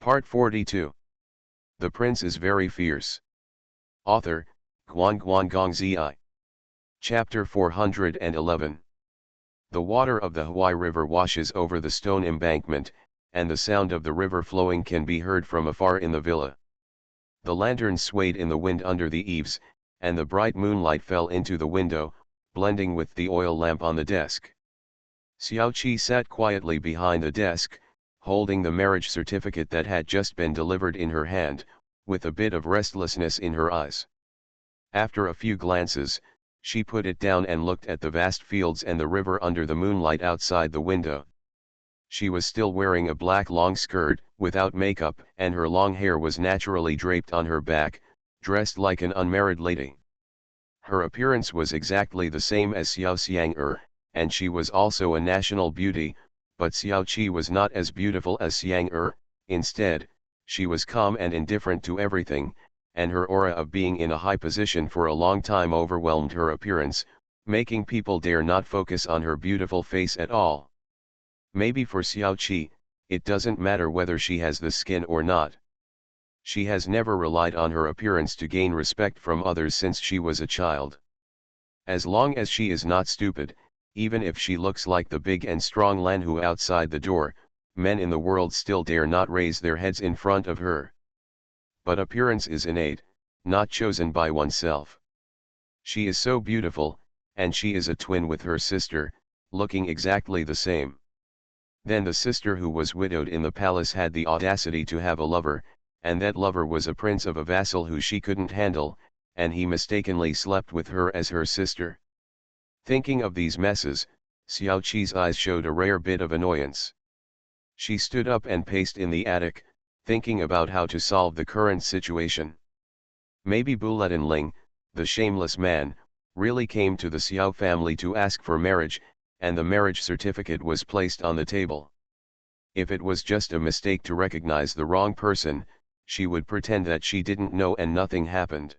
Part 42. The Prince is Very Fierce. Author, Gong Zi. Chapter 411. The water of the Huai River washes over the stone embankment, and the sound of the river flowing can be heard from afar in the villa. The lanterns swayed in the wind under the eaves, and the bright moonlight fell into the window, blending with the oil lamp on the desk. Xiao Qi sat quietly behind the desk, holding the marriage certificate that had just been delivered in her hand, with a bit of restlessness in her eyes. After a few glances, she put it down and looked at the vast fields and the river under the moonlight outside the window. She was still wearing a black long skirt, without makeup, and her long hair was naturally draped on her back, dressed like an unmarried lady. Her appearance was exactly the same as Xiao Xiang, and she was also a national beauty, but Xiao Qi was not as beautiful as Xiang. Instead, she was calm and indifferent to everything, and her aura of being in a high position for a long time overwhelmed her appearance, making people dare not focus on her beautiful face at all. Maybe for Xiao Qi, it doesn't matter whether she has the skin or not. She has never relied on her appearance to gain respect from others since she was a child. As long as she is not stupid, even if she looks like the big and strong Lan Hu outside the door, men in the world still dare not raise their heads in front of her. But appearance is innate, not chosen by oneself. She is so beautiful, and she is a twin with her sister, looking exactly the same. Then the sister who was widowed in the palace had the audacity to have a lover, and that lover was a prince of a vassal who she couldn't handle, and he mistakenly slept with her as her sister. Thinking of these messes, Xiao Qi's eyes showed a rare bit of annoyance. She stood up and paced in the attic, thinking about how to solve the current situation. Maybe Buletin Ling, the shameless man, really came to the Xiao family to ask for marriage, and the marriage certificate was placed on the table. If it was just a mistake to recognize the wrong person, she would pretend that she didn't know and nothing happened.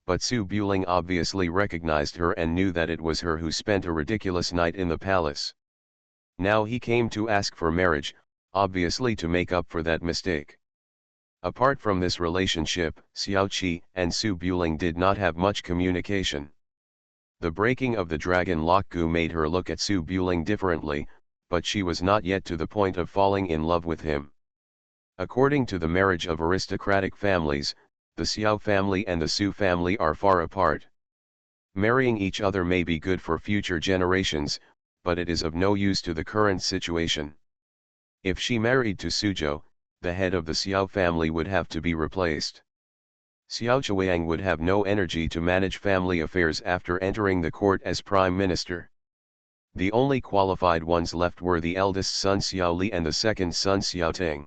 But Su Buling obviously recognized her and knew that it was her who spent a ridiculous night in the palace. Now he came to ask for marriage, obviously to make up for that mistake. Apart from this relationship, Xiao Qi and Su Buling did not have much communication. The breaking of the dragon lock gu made her look at Su Buling differently, but she was not yet to the point of falling in love with him. According to the marriage of aristocratic families, the Xiao family and the Su family are far apart. Marrying each other may be good for future generations, but it is of no use to the current situation. If she married to Suzhou, the head of the Xiao family would have to be replaced. Xiao Chuang would have no energy to manage family affairs after entering the court as prime minister. The only qualified ones left were the eldest son Xiao Li and the second son Xiao Ting.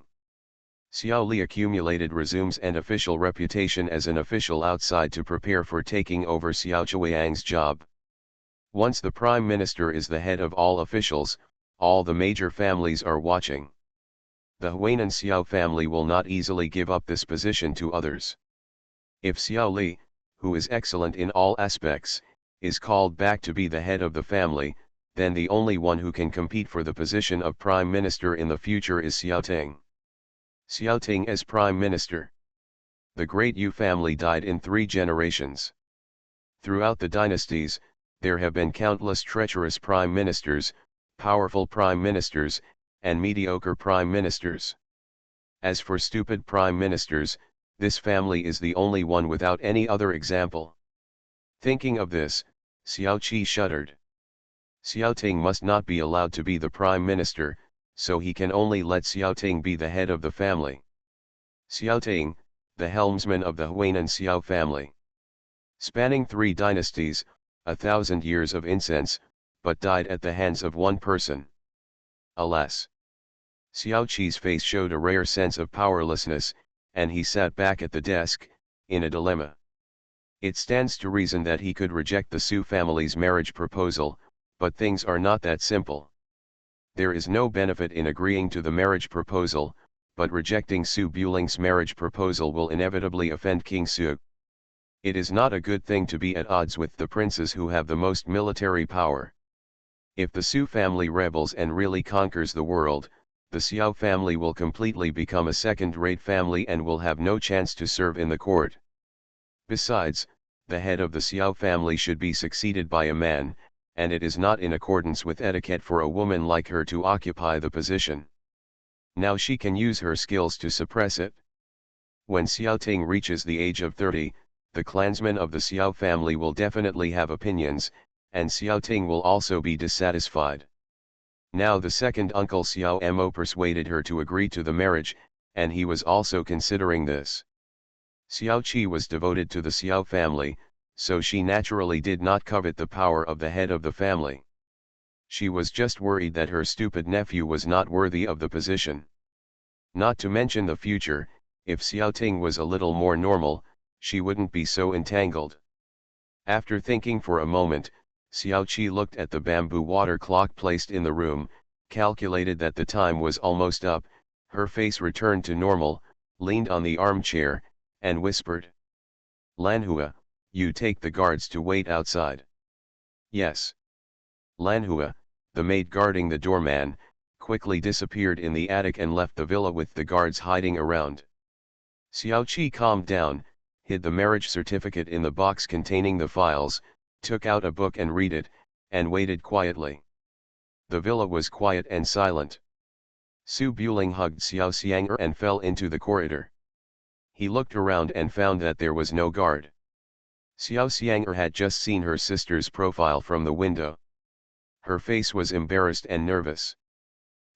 Xiao Li accumulated resumes and official reputation as an official outside to prepare for taking over Xiao Chuang's job. Once the prime minister is the head of all officials, all the major families are watching. The Huainan Xiao family will not easily give up this position to others. If Xiao Li, who is excellent in all aspects, is called back to be the head of the family, then the only one who can compete for the position of prime minister in the future is Xiao Ting. Xiao Ting as prime minister. The great Yu family died in 3 generations. Throughout the dynasties, there have been countless treacherous prime ministers, powerful prime ministers, and mediocre prime ministers. As for stupid prime ministers, this family is the only one without any other example. Thinking of this, Xiao Qi shuddered. Xiao Ting must not be allowed to be the prime minister, so he can only let Xiao Ting be the head of the family. Xiao Ting, the helmsman of the Huainan Xiao family. Spanning 3 dynasties, 1,000 years of incense, but died at the hands of one person. Alas! Xiao Qi's face showed a rare sense of powerlessness, and he sat back at the desk, in a dilemma. It stands to reason that he could reject the Su family's marriage proposal, but things are not that simple. There is no benefit in agreeing to the marriage proposal, but rejecting Su Buling's marriage proposal will inevitably offend King Su. It is not a good thing to be at odds with the princes who have the most military power. If the Su family rebels and really conquers the world, the Xiao family will completely become a second-rate family and will have no chance to serve in the court. Besides, the head of the Xiao family should be succeeded by a man, and it is not in accordance with etiquette for a woman like her to occupy the position. Now she can use her skills to suppress it. When Xiao Ting reaches the age of 30, the clansmen of the Xiao family will definitely have opinions, and Xiao Ting will also be dissatisfied. Now the second uncle Xiao Mo persuaded her to agree to the marriage, and he was also considering this. Xiao Qi was devoted to the Xiao family, so she naturally did not covet the power of the head of the family. She was just worried that her stupid nephew was not worthy of the position. Not to mention the future, if Xiao Ting was a little more normal, she wouldn't be so entangled. After thinking for a moment, Xiao Qi looked at the bamboo water clock placed in the room, calculated that the time was almost up, her face returned to normal, leaned on the armchair, and whispered, "Lanhua, you take the guards to wait outside." "Yes." Lanhua, the maid guarding the doorman, quickly disappeared in the attic and left the villa with the guards hiding around. Xiao Qi calmed down, hid the marriage certificate in the box containing the files, took out a book and read it, and waited quietly. The villa was quiet and silent. Su Buling hugged Xiao Xiang'er and fell into the corridor. He looked around and found that there was no guard. Xiao Xiang'er had just seen her sister's profile from the window. Her face was embarrassed and nervous.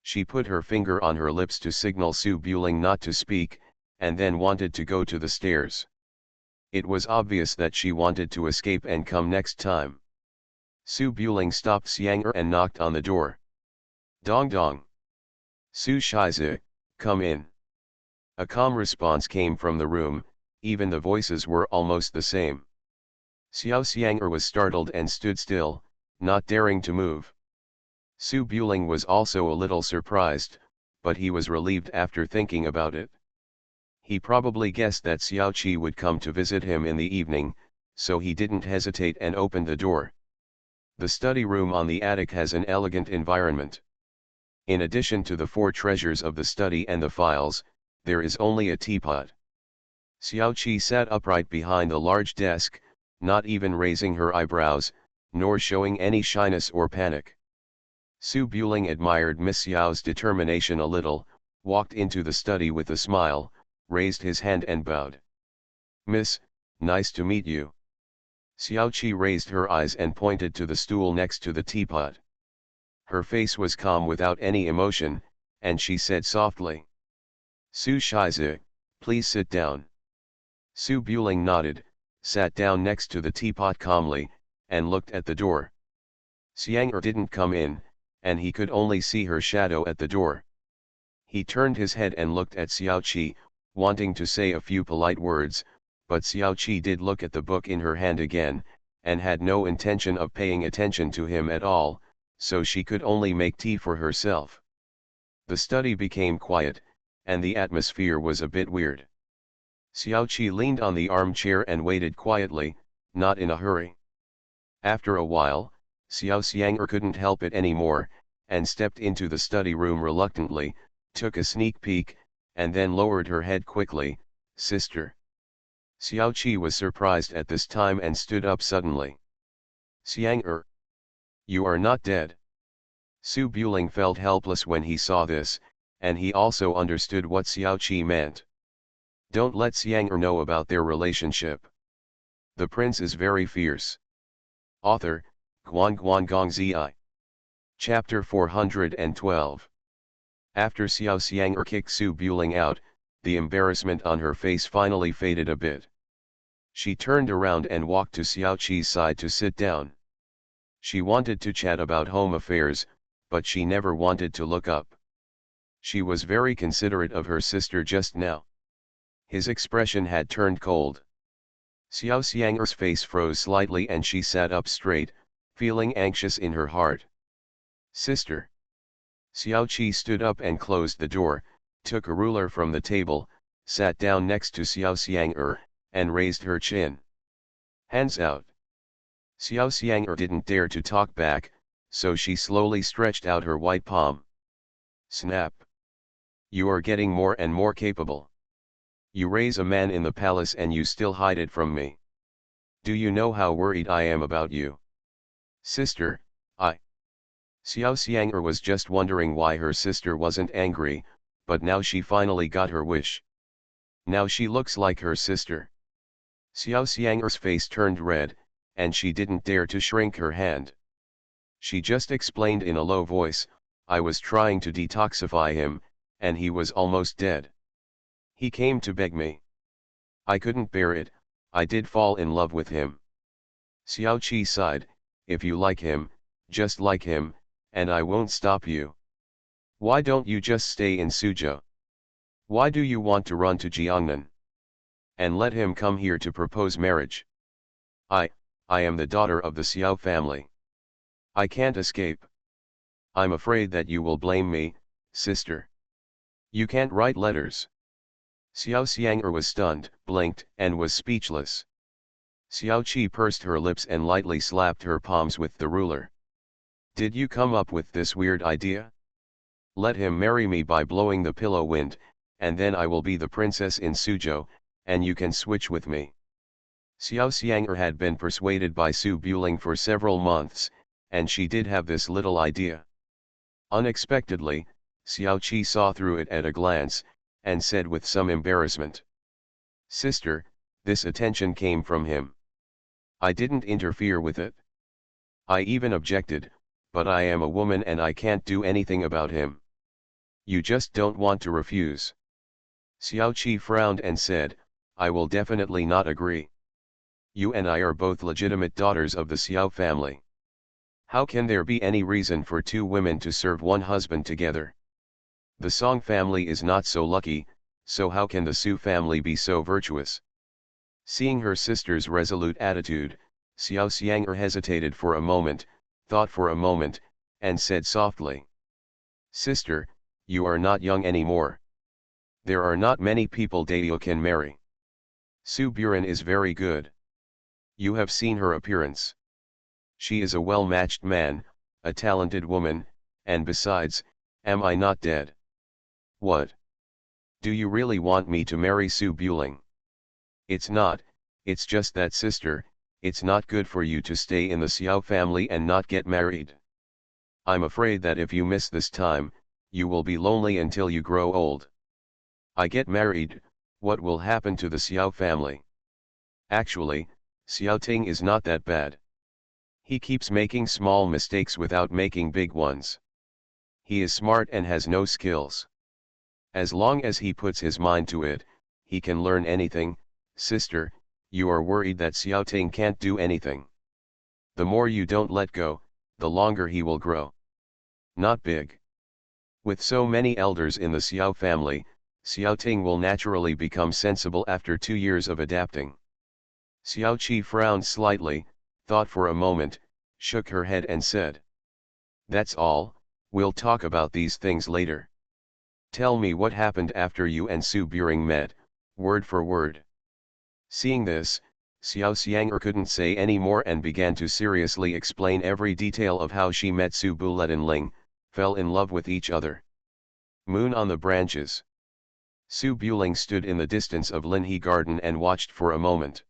She put her finger on her lips to signal Su Buling not to speak, and then wanted to go to the stairs. It was obvious that she wanted to escape and come next time. Su Buling stopped Xiang'er and knocked on the door. "Dong dong. Su Shizi, come in." A calm response came from the room, even the voices were almost the same. Xiao Xiang'er was startled and stood still, not daring to move. Su Buling was also a little surprised, but he was relieved after thinking about it. He probably guessed that Xiao Qi would come to visit him in the evening, so he didn't hesitate and opened the door. The study room on the attic has an elegant environment. In addition to the 4 treasures of the study and the files, there is only a teapot. Xiao Qi sat upright behind the large desk, not even raising her eyebrows, nor showing any shyness or panic. Su Buling admired Miss Xiao's determination a little, walked into the study with a smile, raised his hand and bowed. "Miss, nice to meet you." Xiao Qi raised her eyes and pointed to the stool next to the teapot. Her face was calm without any emotion, and she said softly, "Su Shizi, please sit down." Su Buling nodded, sat down next to the teapot calmly, and looked at the door. Xiang'er didn't come in, and he could only see her shadow at the door. He turned his head and looked at Xiao Qi, wanting to say a few polite words, but Xiao Qi did look at the book in her hand again, and had no intention of paying attention to him at all, so she could only make tea for herself. The study became quiet, and the atmosphere was a bit weird. Xiao Qi leaned on the armchair and waited quietly, not in a hurry. After a while, Xiao Xiang'er couldn't help it anymore, and stepped into the study room reluctantly, took a sneak peek, and then lowered her head quickly. "Sister." Xiao Qi was surprised at this time and stood up suddenly. "Xiang'er, you are not dead." Su Buling felt helpless when he saw this, and he also understood what Xiao Qi meant. Don't let Xiang'er know about their relationship. The prince is very fierce. Author, Guan Guan Gong Zi. Chapter 412. After Xiao Xiang'er kicked Su Buling out, the embarrassment on her face finally faded a bit. She turned around and walked to Xiao Qi's side to sit down. She wanted to chat about home affairs, but she never wanted to look up. She was very considerate of her sister just now. His expression had turned cold. Xiao Xiang'er's face froze slightly and she sat up straight, feeling anxious in her heart. "Sister." Xiao Qi stood up and closed the door, took a ruler from the table, sat down next to Xiao Xiang'er, and raised her chin. "Hands out." Xiao Xiang'er didn't dare to talk back, so she slowly stretched out her white palm. Snap. You are getting more and more capable. You raise a man in the palace and you still hide it from me. Do you know how worried I am about you? Sister, I. Xiao Xiang'er was just wondering why her sister wasn't angry, but now she finally got her wish. Now she looks like her sister. Xiao Xiang'er's face turned red, and she didn't dare to shrink her hand. She just explained in a low voice, I was trying to detoxify him, and he was almost dead. He came to beg me. I couldn't bear it, I did fall in love with him. Xiao Qi sighed, if you like him, just like him, and I won't stop you. Why don't you just stay in Suzhou? Why do you want to run to Jiangnan? And let him come here to propose marriage? I am the daughter of the Xiao family. I can't escape. I'm afraid that you will blame me, sister. You can't write letters. Xiao Xiang'er was stunned, blinked, and was speechless. Xiao Qi pursed her lips and lightly slapped her palms with the ruler. Did you come up with this weird idea? Let him marry me by blowing the pillow wind, and then I will be the princess in Suzhou, and you can switch with me. Xiao Xiang'er had been persuaded by Su Buling for several months, and she did have this little idea. Unexpectedly, Xiao Qi saw through it at a glance, and said with some embarrassment. Sister, this attention came from him. I didn't interfere with it. I even objected, but I am a woman and I can't do anything about him. You just don't want to refuse. Xiao Qi frowned and said, I will definitely not agree. You and I are both legitimate daughters of the Xiao family. How can there be any reason for two women to serve one husband together? The Song family is not so lucky, so how can the Su family be so virtuous? Seeing her sister's resolute attitude, Xiao Xiang'er hesitated for a moment, thought for a moment, and said softly. Sister, you are not young anymore. There are not many people Dayo can marry. Su Buren is very good. You have seen her appearance. She is a well-matched man, a talented woman, and besides, am I not dead? What? Do you really want me to marry Su Buling? It's not, it's just that sister, it's not good for you to stay in the Xiao family and not get married. I'm afraid that if you miss this time, you will be lonely until you grow old. I get married, what will happen to the Xiao family? Actually, Xiao Ting is not that bad. He keeps making small mistakes without making big ones. He is smart and has no skills. As long as he puts his mind to it, he can learn anything. Sister, you are worried that Xiao Ting can't do anything. The more you don't let go, the longer he will grow. Not big. With so many elders in the Xiao family, Xiao Ting will naturally become sensible after 2 years of adapting. Xiao Qi frowned slightly, thought for a moment, shook her head and said. That's all, we'll talk about these things later. Tell me what happened after you and Su Buring met, word for word. Seeing this, Xiao Xiang'er couldn't say any more and began to seriously explain every detail of how she met Su Bulet and Ling, fell in love with each other. Moon on the branches. Su Buling stood in the distance of Linhe Garden and watched for a moment.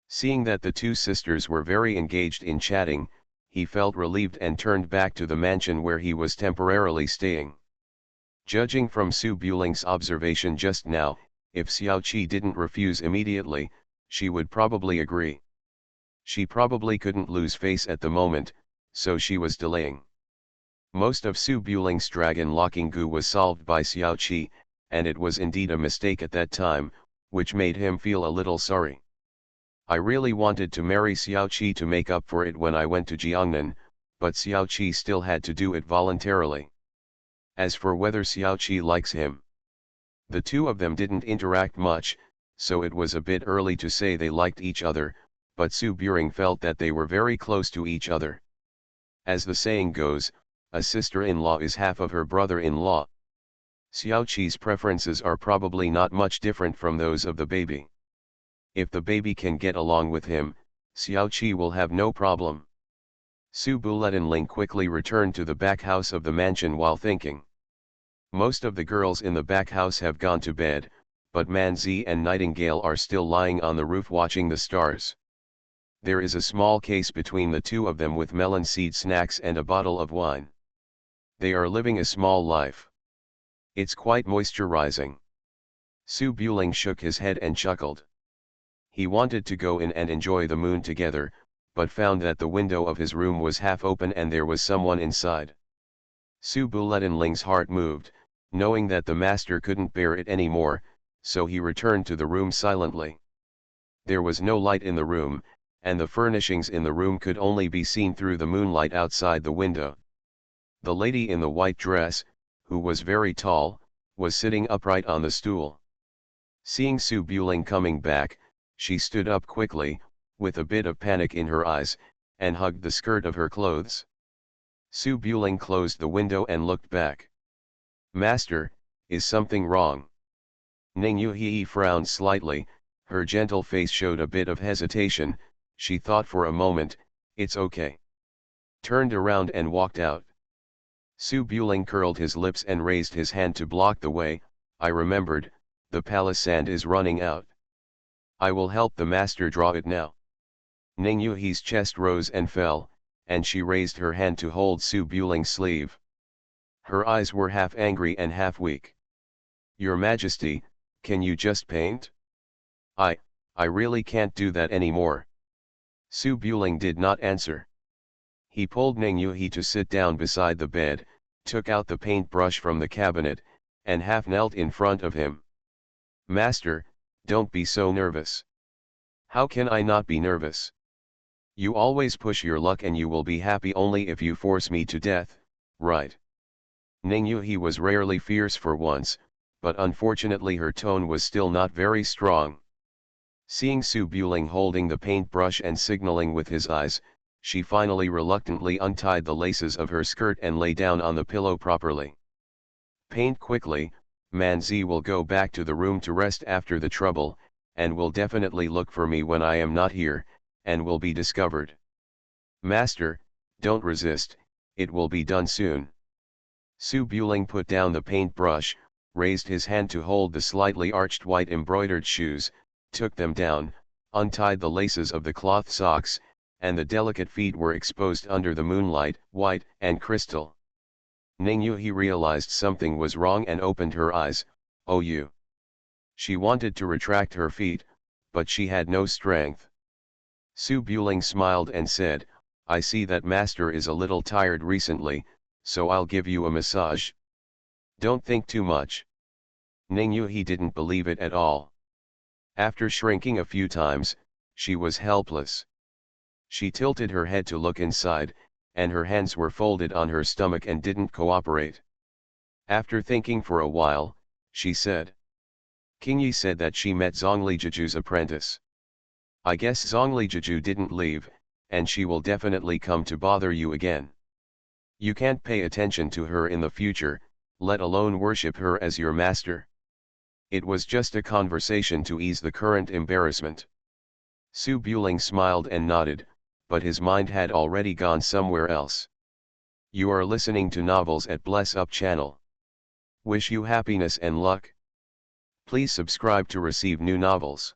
Seeing that the two sisters were very engaged in chatting, he felt relieved and turned back to the mansion where he was temporarily staying. Judging from Su Buling's observation just now, if Xiao Qi didn't refuse immediately, she would probably agree. She probably couldn't lose face at the moment, so she was delaying. Most of Su Buling's dragon locking goo was solved by Xiao Qi, and it was indeed a mistake at that time, which made him feel a little sorry. I really wanted to marry Xiao Qi to make up for it when I went to Jiangnan, but Xiao Qi still had to do it voluntarily. As for whether Xiao Qi likes him, the two of them didn't interact much, so it was a bit early to say they liked each other, but Su Buring felt that they were very close to each other. As the saying goes, a sister-in-law is half of her brother-in-law. Xiao Qi's preferences are probably not much different from those of the baby. If the baby can get along with him, Xiao Qi will have no problem. Su Bulet and Ling quickly returned to the back house of the mansion while thinking. Most of the girls in the back house have gone to bed, but Manzi and Nightingale are still lying on the roof watching the stars. There is a small case between the two of them with melon seed snacks and a bottle of wine. They are living a small life. It's quite moisturizing. Su Buling shook his head and chuckled. He wanted to go in and enjoy the moon together, but found that the window of his room was half open and there was someone inside. Su Buletinling's heart moved, knowing that the master couldn't bear it anymore, so he returned to the room silently. There was no light in the room, and the furnishings in the room could only be seen through the moonlight outside the window. The lady in the white dress, who was very tall, was sitting upright on the stool. Seeing Su Buling coming back, she stood up quickly, with a bit of panic in her eyes, and hugged the skirt of her clothes. Su Buling closed the window and looked back. "Master, is something wrong?" Ning Yuhi frowned slightly, her gentle face showed a bit of hesitation. She thought for a moment, "It's okay." Turned around and walked out. Su Buling curled his lips and raised his hand to block the way. "I remembered, the palace sand is running out. I will help the master draw it now." Ning Yuhi's chest rose and fell, and she raised her hand to hold Su Buling's sleeve. Her eyes were half angry and half weak. "Your Majesty, can you just paint?" I really can't do that anymore." Su Buling did not answer. He pulled Ning Yuhi to sit down beside the bed, took out the paintbrush from the cabinet, and half knelt in front of him. "Master, don't be so nervous." "How can I not be nervous? You always push your luck and you will be happy only if you force me to death, right?" Ning Yuhi was rarely fierce for once, but unfortunately her tone was still not very strong. Seeing Su Buling holding the paintbrush and signaling with his eyes, she finally reluctantly untied the laces of her skirt and lay down on the pillow properly. "Paint quickly, Manzi will go back to the room to rest after the trouble, and will definitely look for me when I am not here, and will be discovered. Master, don't resist, it will be done soon." Su Buling put down the paintbrush, raised his hand to hold the slightly arched white embroidered shoes, took them down, untied the laces of the cloth socks, and the delicate feet were exposed under the moonlight, white and crystal. Ning Yuhi realized something was wrong and opened her eyes. "Oh you." She wanted to retract her feet, but she had no strength. Su Buling smiled and said, "I see that master is a little tired recently, so I'll give you a massage. Don't think too much." Ning Yuhi didn't believe it at all. After shrinking a few times, she was helpless. She tilted her head to look inside, and her hands were folded on her stomach and didn't cooperate. After thinking for a while, she said, "Qingyi said that she met Zhonglijiju's apprentice. I guess Zhonglijiju didn't leave, and she will definitely come to bother you again. You can't pay attention to her in the future, let alone worship her as your master." It was just a conversation to ease the current embarrassment. Su Buling smiled and nodded, but his mind had already gone somewhere else. You are listening to Novels at Bless Up channel. Wish you happiness and luck. Please subscribe to receive new novels.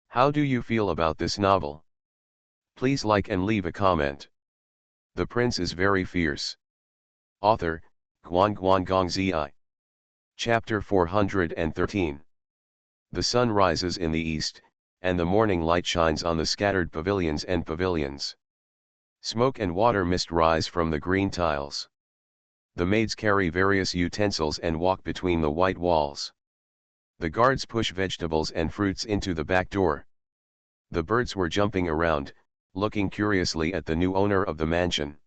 How do you feel about this novel? Please like and leave a comment. The prince is very fierce. Author, Guan Guan Gong Zi. Chapter 413. The sun rises in the east, and the morning light shines on the scattered pavilions and pavilions. Smoke and water mist rise from the green tiles. The maids carry various utensils and walk between the white walls. The guards push vegetables and fruits into the back door. The birds were jumping around, looking curiously at the new owner of the mansion.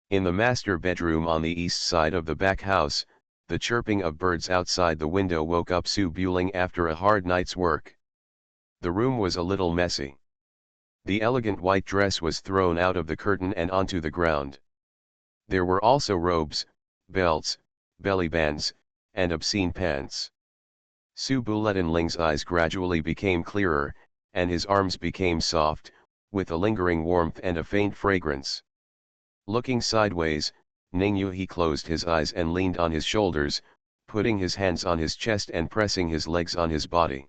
In the master bedroom on the east side of the back house, the chirping of birds outside the window woke up Su Buling after a hard night's work. The room was a little messy. The elegant white dress was thrown out of the curtain and onto the ground. There were also robes, belts, belly bands, and obscene pants. Su Buletinling's eyes gradually became clearer, and his arms became soft, with a lingering warmth and a faint fragrance. Looking sideways, Ning Yuhi closed his eyes and leaned on his shoulders, putting his hands on his chest and pressing his legs on his body.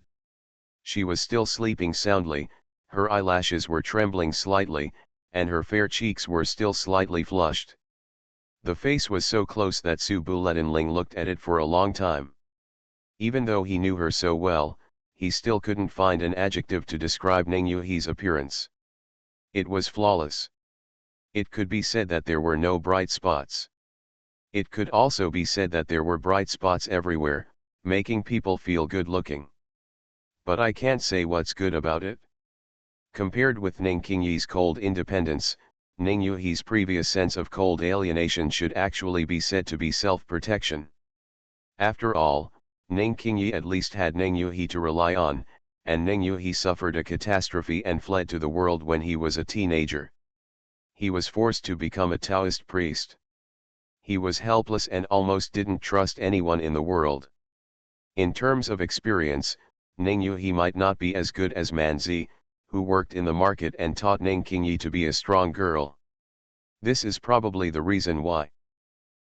She was still sleeping soundly, her eyelashes were trembling slightly, and her fair cheeks were still slightly flushed. The face was so close that Su Buletinling looked at it for a long time. Even though he knew her so well, he still couldn't find an adjective to describe Ning Yuhi's appearance. It was flawless. It could be said that there were no bright spots. It could also be said that there were bright spots everywhere, making people feel good looking. But I can't say what's good about it. Compared with Ning Qingyi's cold independence, Ning Yuhi's previous sense of cold alienation should actually be said to be self-protection. After all, Ning Qingyi at least had Ning Yuhi to rely on, and Ning Yuhi suffered a catastrophe and fled to the world when he was a teenager. He was forced to become a Taoist priest. He was helpless and almost didn't trust anyone in the world. In terms of experience, Ning Yuhi might not be as good as Man Zi, who worked in the market and taught Ning Qingyi to be a strong girl. This is probably the reason why.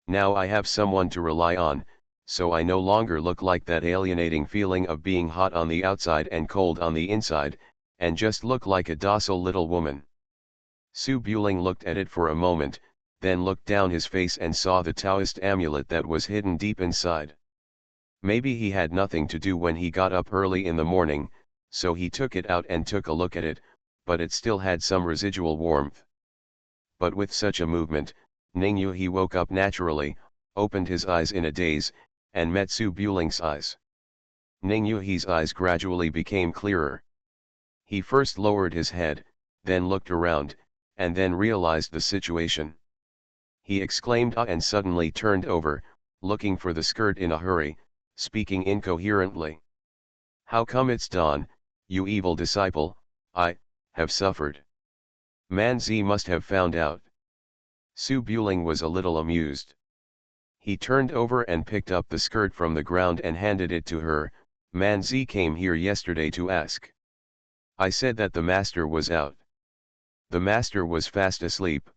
Now I have someone to rely on, so I no longer look like that alienating feeling of being hot on the outside and cold on the inside, and just look like a docile little woman. Su Buling looked at it for a moment, then looked down his face and saw the Taoist amulet that was hidden deep inside. Maybe he had nothing to do when he got up early in the morning, so he took it out and took a look at it, but it still had some residual warmth. But with such a movement, Ning Yuhi woke up naturally, opened his eyes in a daze, and met Su Buling's eyes. Ning Yuhi's eyes gradually became clearer. He first lowered his head, then looked around, and then realized the situation. He exclaimed "Ah!" and suddenly turned over, looking for the skirt in a hurry, speaking incoherently. "How come it's dawn, you evil disciple? I have suffered. Man Zi must have found out." Su Buling was a little amused. He turned over and picked up the skirt from the ground and handed it to her. "Man Zi came here yesterday to ask. I said that the master was out. The master was fast asleep.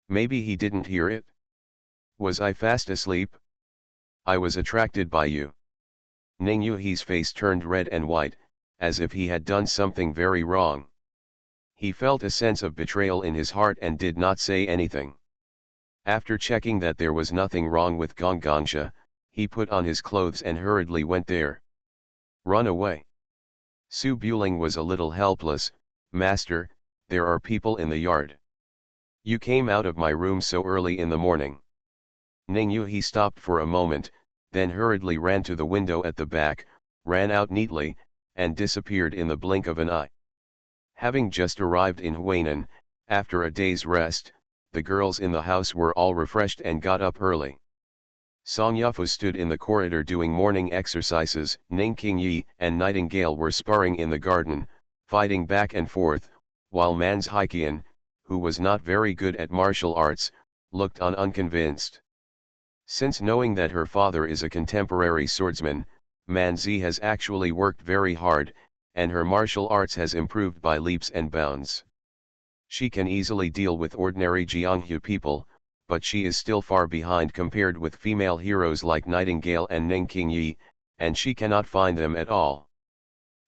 Maybe he didn't hear it? Was I fast asleep? I was attracted by you." Ning Yuhi's face turned red and white, as if he had done something very wrong. He felt a sense of betrayal in his heart and did not say anything. After checking that there was nothing wrong with Gonggongsha, he put on his clothes and hurriedly went there. "Run away." Su Buling was a little helpless. "Master, there are people in the yard. You came out of my room so early in the morning." Ning Yuhi stopped for a moment, then hurriedly ran to the window at the back, ran out neatly, and disappeared in the blink of an eye. Having just arrived in Huainan, after a day's rest, the girls in the house were all refreshed and got up early. Song Yufu stood in the corridor doing morning exercises. Ning Qingyi and Nightingale were sparring in the garden, fighting back and forth, while Man's Haiqian, who was not very good at martial arts, looked on unconvinced. Since knowing that her father is a contemporary swordsman, Man Zi has actually worked very hard, and her martial arts has improved by leaps and bounds. She can easily deal with ordinary Jianghu people, but she is still far behind compared with female heroes like Nightingale and Ning Qingyi, and she cannot find them at all.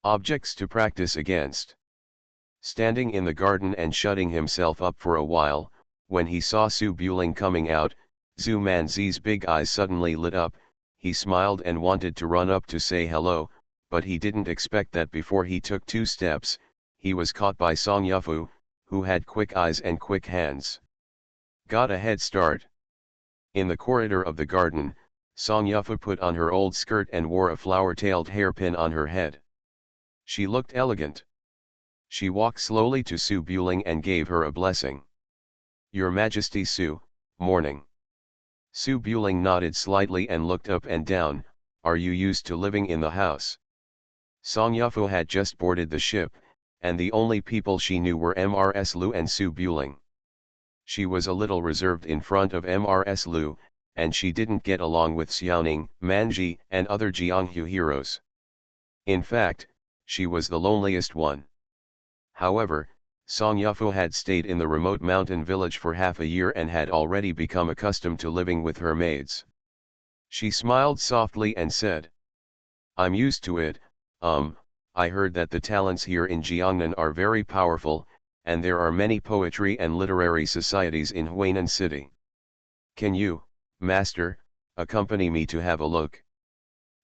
Objects to practice against. Standing in the garden and shutting himself up for a while, when he saw Su Buling coming out, Zhu Manzi's big eyes suddenly lit up. He smiled and wanted to run up to say hello, but he didn't expect that before he took 2 steps, he was caught by Song Yufu, who had quick eyes and quick hands. Got a head start. In the corridor of the garden, Song Yufu put on her old skirt and wore a flower-tailed hairpin on her head. She looked elegant. She walked slowly to Su Buling and gave her a blessing. "Your Majesty Su, morning." Su Buling nodded slightly and looked up and down. "Are you used to living in the house?" Song Yufu had just boarded the ship, and the only people she knew were Mrs. Lu and Su Buling. She was a little reserved in front of Mrs. Lu, and she didn't get along with Xiaoning, Manji, and other Jianghu heroes. In fact, she was the loneliest one. However, Song Yufu had stayed in the remote mountain village for half a year and had already become accustomed to living with her maids. She smiled softly and said, I'm used to it. I heard that the talents here in Jiangnan are very powerful, and there are many poetry and literary societies in Huainan City. Can you, master, accompany me to have a look?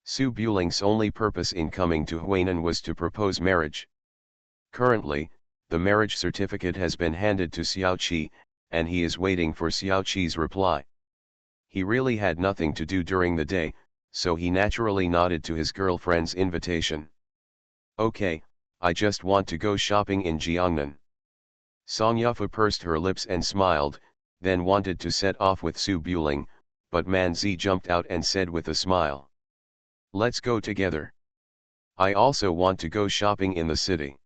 Su Buling's only purpose in coming to Huainan was to propose marriage. Currently, the marriage certificate has been handed to Xiao Qi, and he is waiting for Xiao Qi's reply. He really had nothing to do during the day, so he naturally nodded to his girlfriend's invitation. Okay, I just want to go shopping in Jiangnan. Song Yufa pursed her lips and smiled, then wanted to set off with Su Buling, but Man Zi jumped out and said with a smile, let's go together. I also want to go shopping in the city.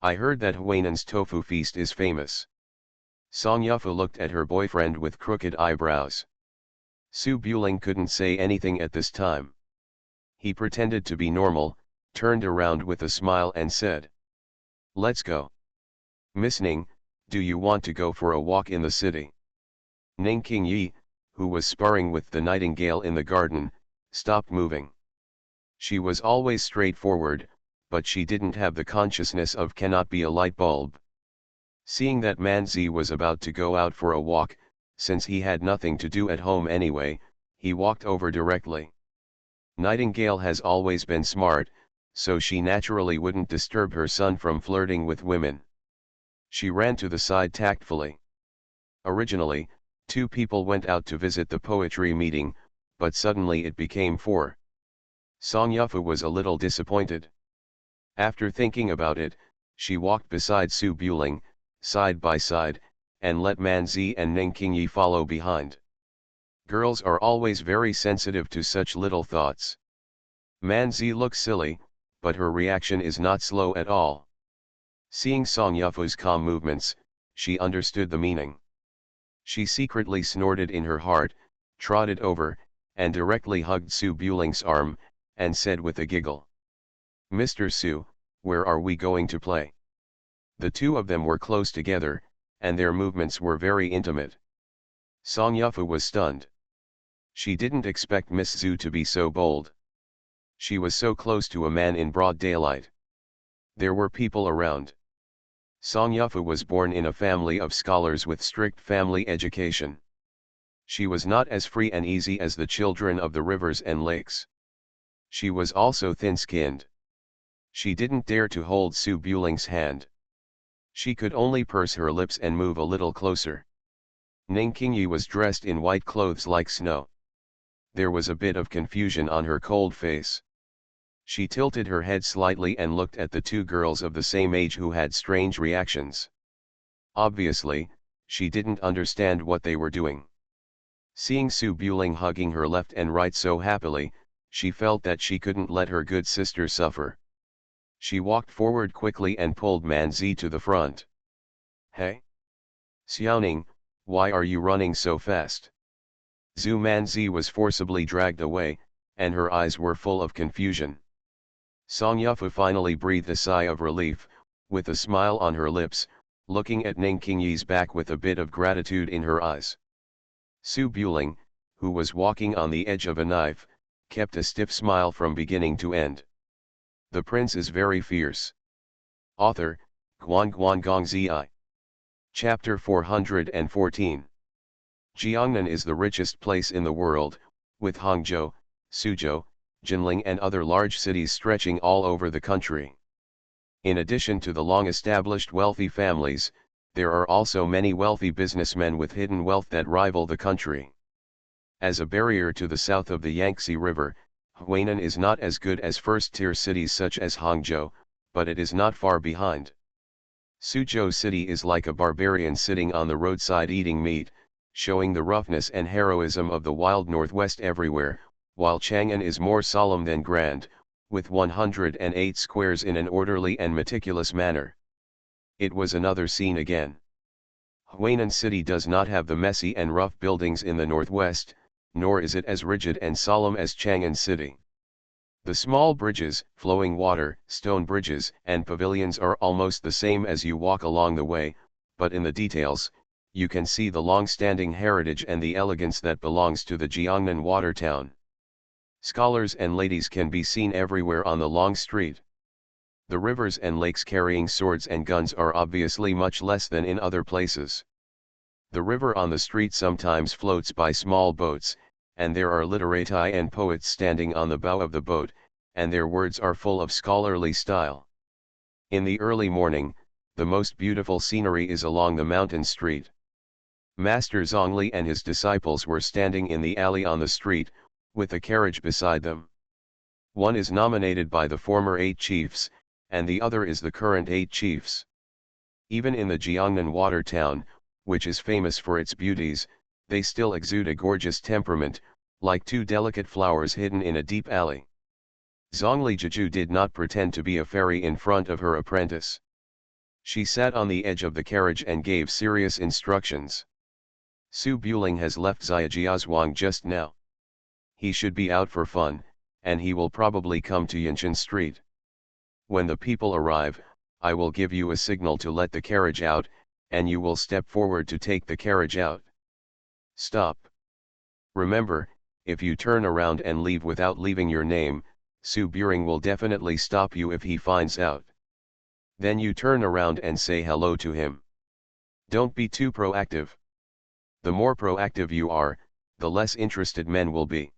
I heard that Huainan's tofu feast is famous. Song Yufa looked at her boyfriend with crooked eyebrows. Su Buling couldn't say anything at this time. He pretended to be normal, turned around with a smile and said, let's go. Miss Ning, do you want to go for a walk in the city? Ning Qingyi, who was sparring with the nightingale in the garden, stopped moving. She was always straightforward, but she didn't have the consciousness of cannot be a light bulb. Seeing that Man Zi was about to go out for a walk, since he had nothing to do at home anyway, he walked over directly. Nightingale has always been smart, so she naturally wouldn't disturb her son from flirting with women. She ran to the side tactfully. Originally, 2 people went out to visit the poetry meeting, but suddenly it became 4. Song Yufa was a little disappointed. After thinking about it, she walked beside Su Buling, side by side, and let Man Zi and Ning Qingyi follow behind. Girls are always very sensitive to such little thoughts. Man Zi looks silly, but her reaction is not slow at all. Seeing Song Yufa's calm movements, she understood the meaning. She secretly snorted in her heart, trotted over, and directly hugged Su Buling's arm, and said with a giggle, Mr. Su, where are we going to play? The 2 of them were close together, and their movements were very intimate. Song Yufa was stunned. She didn't expect Miss Zhu to be so bold. She was so close to a man in broad daylight. There were people around. Song Yufa was born in a family of scholars with strict family education. She was not as free and easy as the children of the rivers and lakes. She was also thin-skinned. She didn't dare to hold Su Buling's hand. She could only purse her lips and move a little closer. Ning Qingyi was dressed in white clothes like snow. There was a bit of confusion on her cold face. She tilted her head slightly and looked at the 2 girls of the same age who had strange reactions. Obviously, she didn't understand what they were doing. Seeing Su Buling hugging her left and right so happily, she felt that she couldn't let her good sister suffer. She walked forward quickly and pulled Man Zi to the front. Hey? Xiaoning, why are you running so fast? Zhu Man Zi was forcibly dragged away, and her eyes were full of confusion. Song Yufa finally breathed a sigh of relief, with a smile on her lips, looking at Ning Qingyi's back with a bit of gratitude in her eyes. Su Buling, who was walking on the edge of a knife, kept a stiff smile from beginning to end. The prince is very fierce. Author, Guan Zi. Chapter 414. Jiangnan is the richest place in the world, with Hangzhou, Suzhou, Jinling and other large cities stretching all over the country. In addition to the long-established wealthy families, there are also many wealthy businessmen with hidden wealth that rival the country. As a barrier to the south of the Yangtze River, Huainan is not as good as first-tier cities such as Hangzhou, but it is not far behind. Suzhou City is like a barbarian sitting on the roadside eating meat, showing the roughness and heroism of the wild northwest everywhere, while Chang'an is more solemn than grand, with 108 squares in an orderly and meticulous manner. It was another scene again. Huainan City does not have the messy and rough buildings in the northwest, nor is it as rigid and solemn as Chang'an City. The small bridges, flowing water, stone bridges, and pavilions are almost the same as you walk along the way, but in the details, you can see the long-standing heritage and the elegance that belongs to the Jiangnan water town. Scholars and ladies can be seen everywhere on the long street. The rivers and lakes carrying swords and guns are obviously much less than in other places. The river on the street sometimes floats by small boats, and there are literati and poets standing on the bow of the boat, and their words are full of scholarly style. In the early morning, the most beautiful scenery is along the mountain street. Master Zhongli and his disciples were standing in the alley on the street, with a carriage beside them. One is nominated by the former 8 chiefs, and the other is the current 8 chiefs. Even in the Jiangnan water town, which is famous for its beauties, they still exude a gorgeous temperament, like 2 delicate flowers hidden in a deep alley. Zhongli Jiju did not pretend to be a fairy in front of her apprentice. She sat on the edge of the carriage and gave serious instructions. Su Buling has left Xiajiazhuang just now. He should be out for fun, and he will probably come to Yanshan Street. When the people arrive, I will give you a signal to let the carriage out, and you will step forward to take the carriage out. Stop. Remember, if you turn around and leave without leaving your name, Su Buring will definitely stop you if he finds out. Then you turn around and say hello to him. Don't be too proactive. The more proactive you are, the less interested men will be.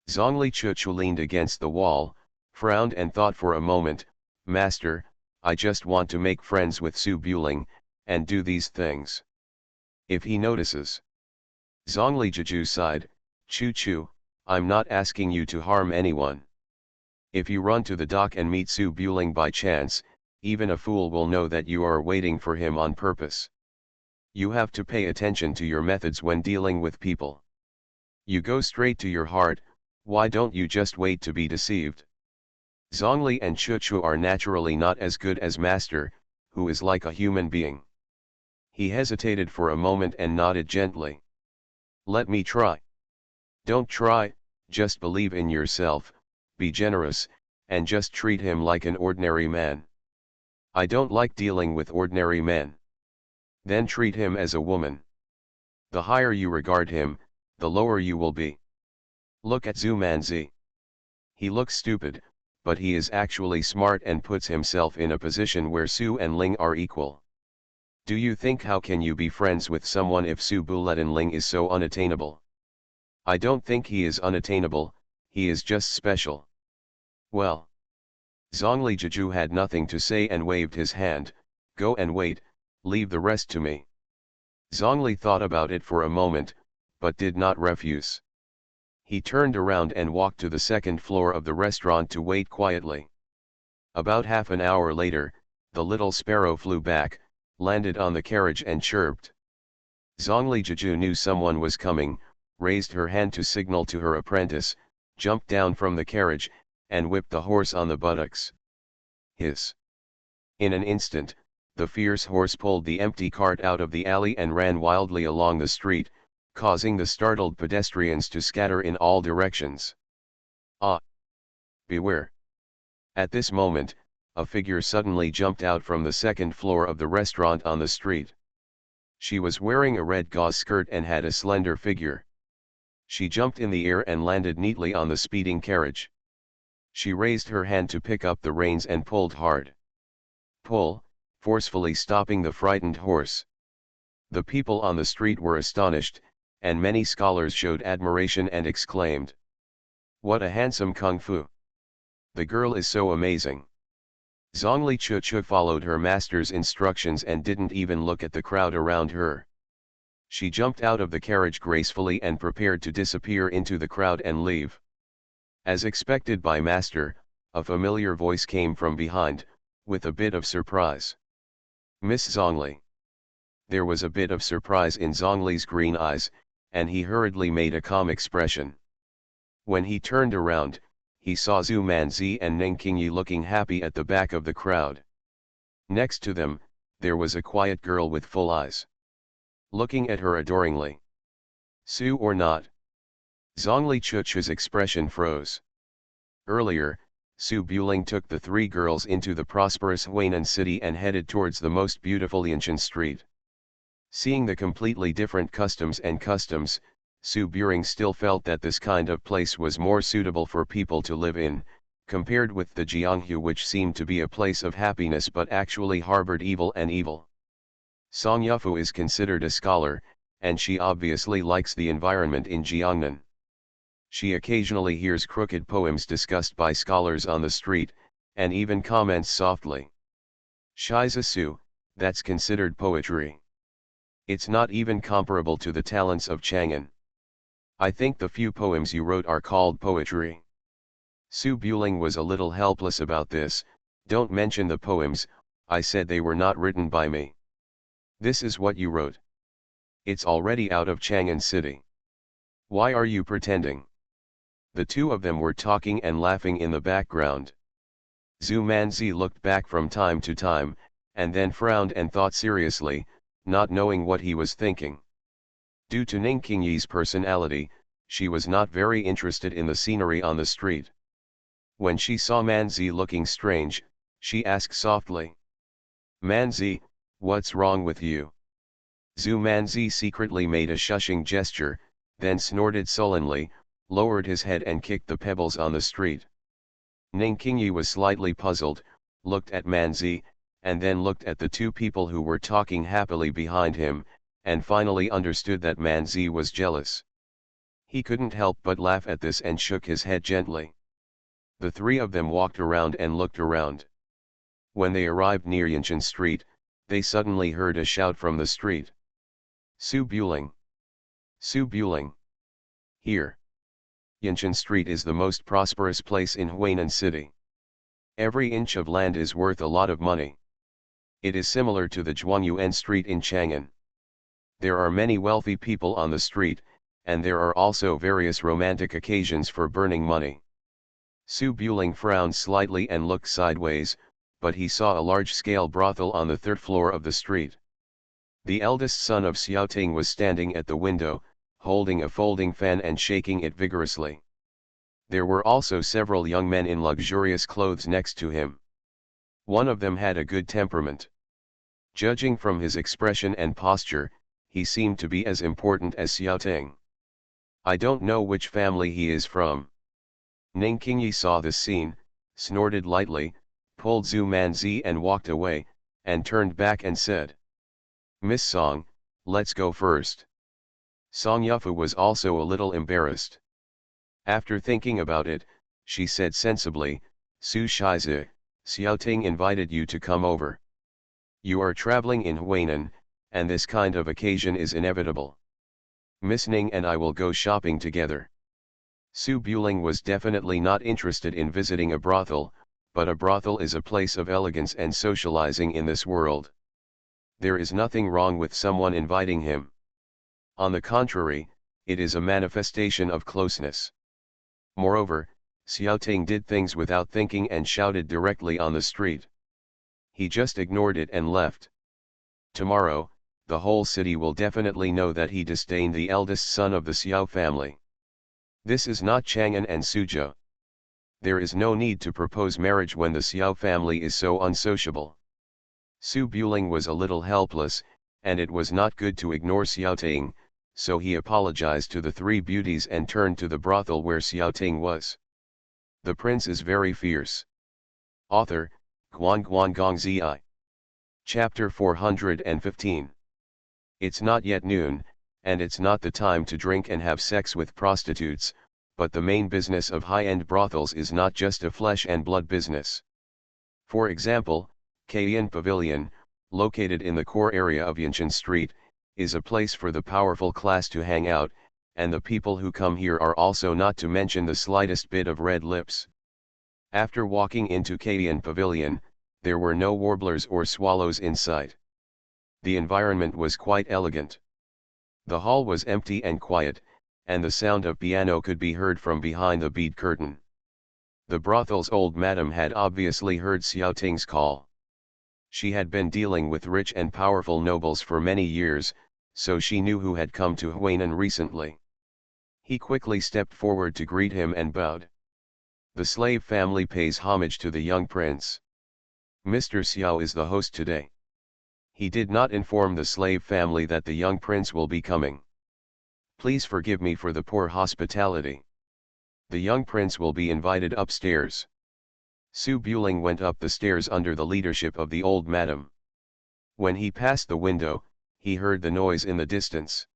Zhongli Chuchu leaned against the wall, frowned and thought for a moment. Master, I just want to make friends with Su Buling, and do these things. If he notices. Zhongli Jiju sighed, Chu, I'm not asking you to harm anyone. If you run to the dock and meet Su Buling by chance, even a fool will know that you are waiting for him on purpose. You have to pay attention to your methods when dealing with people. You go straight to your heart. Why don't you just wait to be deceived? Zhongli and Chuchu are naturally not as good as Master, who is like a human being. He hesitated for a moment and nodded gently. Let me try. Don't try, just believe in yourself, be generous, and just treat him like an ordinary man. I don't like dealing with ordinary men. Then treat him as a woman. The higher you regard him, the lower you will be. Look at Zhu Manzi. He looks stupid, but he is actually smart and puts himself in a position where Su and Ling are equal. Do you think how can you be friends with someone if Su Buletin Ling is so unattainable? I don't think he is unattainable, he is just special. Well. Zhongli Jiju had nothing to say and waved his hand. Go and wait, leave the rest to me. Zhongli thought about it for a moment, but did not refuse. He turned around and walked to the second floor of the restaurant to wait quietly. About half an hour later, the little sparrow flew back, landed on the carriage and chirped. Zhongli Jiju knew someone was coming, raised her hand to signal to her apprentice, jumped down from the carriage, and whipped the horse on the buttocks. Hiss! In an instant, the fierce horse pulled the empty cart out of the alley and ran wildly along the street, causing the startled pedestrians to scatter in all directions. Ah! Beware! At this moment, a figure suddenly jumped out from the second floor of the restaurant on the street. She was wearing a red gauze skirt and had a slender figure. She jumped in the air and landed neatly on the speeding carriage. She raised her hand to pick up the reins and pulled hard. Pull, forcefully stopping the frightened horse. The people on the street were astonished, and many scholars showed admiration and exclaimed, "What a handsome kung fu! The girl is so amazing." Zhongli Chuchu followed her master's instructions and didn't even look at the crowd around her. She jumped out of the carriage gracefully and prepared to disappear into the crowd and leave. As expected by master, a familiar voice came from behind, with a bit of surprise. "Miss Zhongli." There was a bit of surprise in Zhongli's green eyes, and he hurriedly made a calm expression. When he turned around, he saw Zhu Manzi and Ning Qingyi looking happy at the back of the crowd. Next to them, there was a quiet girl with full eyes, looking at her adoringly. Su or not? Zhongli Chuchu's expression froze. Earlier, Su Buling took the 3 girls into the prosperous Huainan city and headed towards the most beautiful Yanshan Street. Seeing the completely different customs, Su Buring still felt that this kind of place was more suitable for people to live in, compared with the Jianghu, which seemed to be a place of happiness but actually harbored evil and evil. Song Yufu is considered a scholar, and she obviously likes the environment in Jiangnan. She occasionally hears crooked poems discussed by scholars on the street, and even comments softly. Shiza Su, that's considered poetry. It's not even comparable to the talents of Chang'an. I think the few poems you wrote are called poetry. Su Buling was a little helpless about this. Don't mention the poems, I said they were not written by me. This is what you wrote. It's already out of Chang'an City. Why are you pretending? The two of them were talking and laughing in the background. Zhu Manzi looked back from time to time, and then frowned and thought seriously, not knowing what he was thinking. Due to Ning Qingyi's personality, she was not very interested in the scenery on the street. When she saw Manzi looking strange, she asked softly, "Manzi, what's wrong with you?" Zhu Manzi secretly made a shushing gesture, then snorted sullenly, lowered his head and kicked the pebbles on the street. Ning Qingyi was slightly puzzled, looked at Manzi, and then looked at the two people who were talking happily behind him, and finally understood that Manzi was jealous. He couldn't help but laugh at this and shook his head gently. The three of them walked around and looked around. When they arrived near Yanshan Street, they suddenly heard a shout from the street. "Su Buling! Su Buling! Here!" Yanshan Street is the most prosperous place in Huainan City. Every inch of land is worth a lot of money. It is similar to the Zhuangyuan Street in Chang'an. There are many wealthy people on the street, and there are also various romantic occasions for burning money. Su Buling frowned slightly and looked sideways, but he saw a large-scale brothel on the third floor of the street. The eldest son of Xiaoting was standing at the window, holding a folding fan and shaking it vigorously. There were also several young men in luxurious clothes next to him. One of them had a good temperament. Judging from his expression and posture, he seemed to be as important as Xiaoting. I don't know which family he is from. Ning Qingyi saw this scene, snorted lightly, pulled Zhu Manzi and walked away, and turned back and said, "Miss Song, let's go first." Song Yufu was also a little embarrassed. After thinking about it, she said sensibly, "Su Shizi, Xiaoting invited you to come over. You are traveling in Huainan, and this kind of occasion is inevitable. Miss Ning and I will go shopping together." Su Buling was definitely not interested in visiting a brothel, but a brothel is a place of elegance and socializing in this world. There is nothing wrong with someone inviting him. On the contrary, it is a manifestation of closeness. Moreover, Xiaoting did things without thinking and shouted directly on the street. He just ignored it and left. Tomorrow, the whole city will definitely know that he disdained the eldest son of the Xiao family. This is not Chang'an and Suzhou. There is no need to propose marriage when the Xiao family is so unsociable. Su Buling was a little helpless, and it was not good to ignore Xiaoting, so he apologized to the three beauties and turned to the brothel where Xiaoting was. The prince is very fierce. Author, Guan Zi. Chapter 415. It's not yet noon, and it's not the time to drink and have sex with prostitutes, but the main business of high-end brothels is not just a flesh and blood business. For example, Kayan Pavilion, located in the core area of Yanshan Street, is a place for the powerful class to hang out, and the people who come here are also not to mention the slightest bit of red lips. After walking into Kayan Pavilion, there were no warblers or swallows in sight. The environment was quite elegant. The hall was empty and quiet, and the sound of piano could be heard from behind the bead curtain. The brothel's old madam had obviously heard Xiaoting's call. She had been dealing with rich and powerful nobles for many years, so she knew who had come to Huainan recently. He quickly stepped forward to greet him and bowed. The slave family pays homage to the young prince. Mr. Xiao is the host today. He did not inform the slave family that the young prince will be coming. Please forgive me for the poor hospitality. The young prince will be invited upstairs. Su Buling went up the stairs under the leadership of the old madam. When he passed the window, he heard the noise in the distance.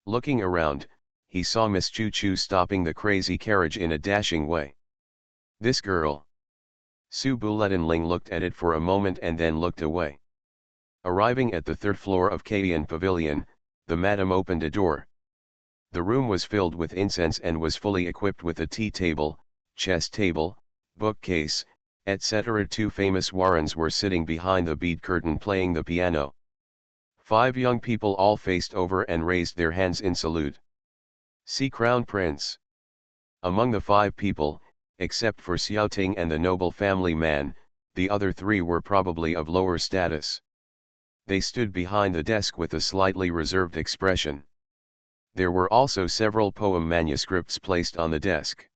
Looking around, he saw Miss Chu Chu stopping the crazy carriage in a dashing way. This girl. Su Buletinling looked at it for a moment and then looked away. Arriving at the third floor of Kayan Pavilion, the madam opened a door. The room was filled with incense and was fully equipped with a tea table, chess table, bookcase, etc. Two famous warrens were sitting behind the bead curtain playing the piano. 5 young people all faced over and raised their hands in salute. See Crown Prince. Among the 5 people, except for Xiaoting and the noble family man, the other 3 were probably of lower status. They stood behind the desk with a slightly reserved expression. There were also several poem manuscripts placed on the desk.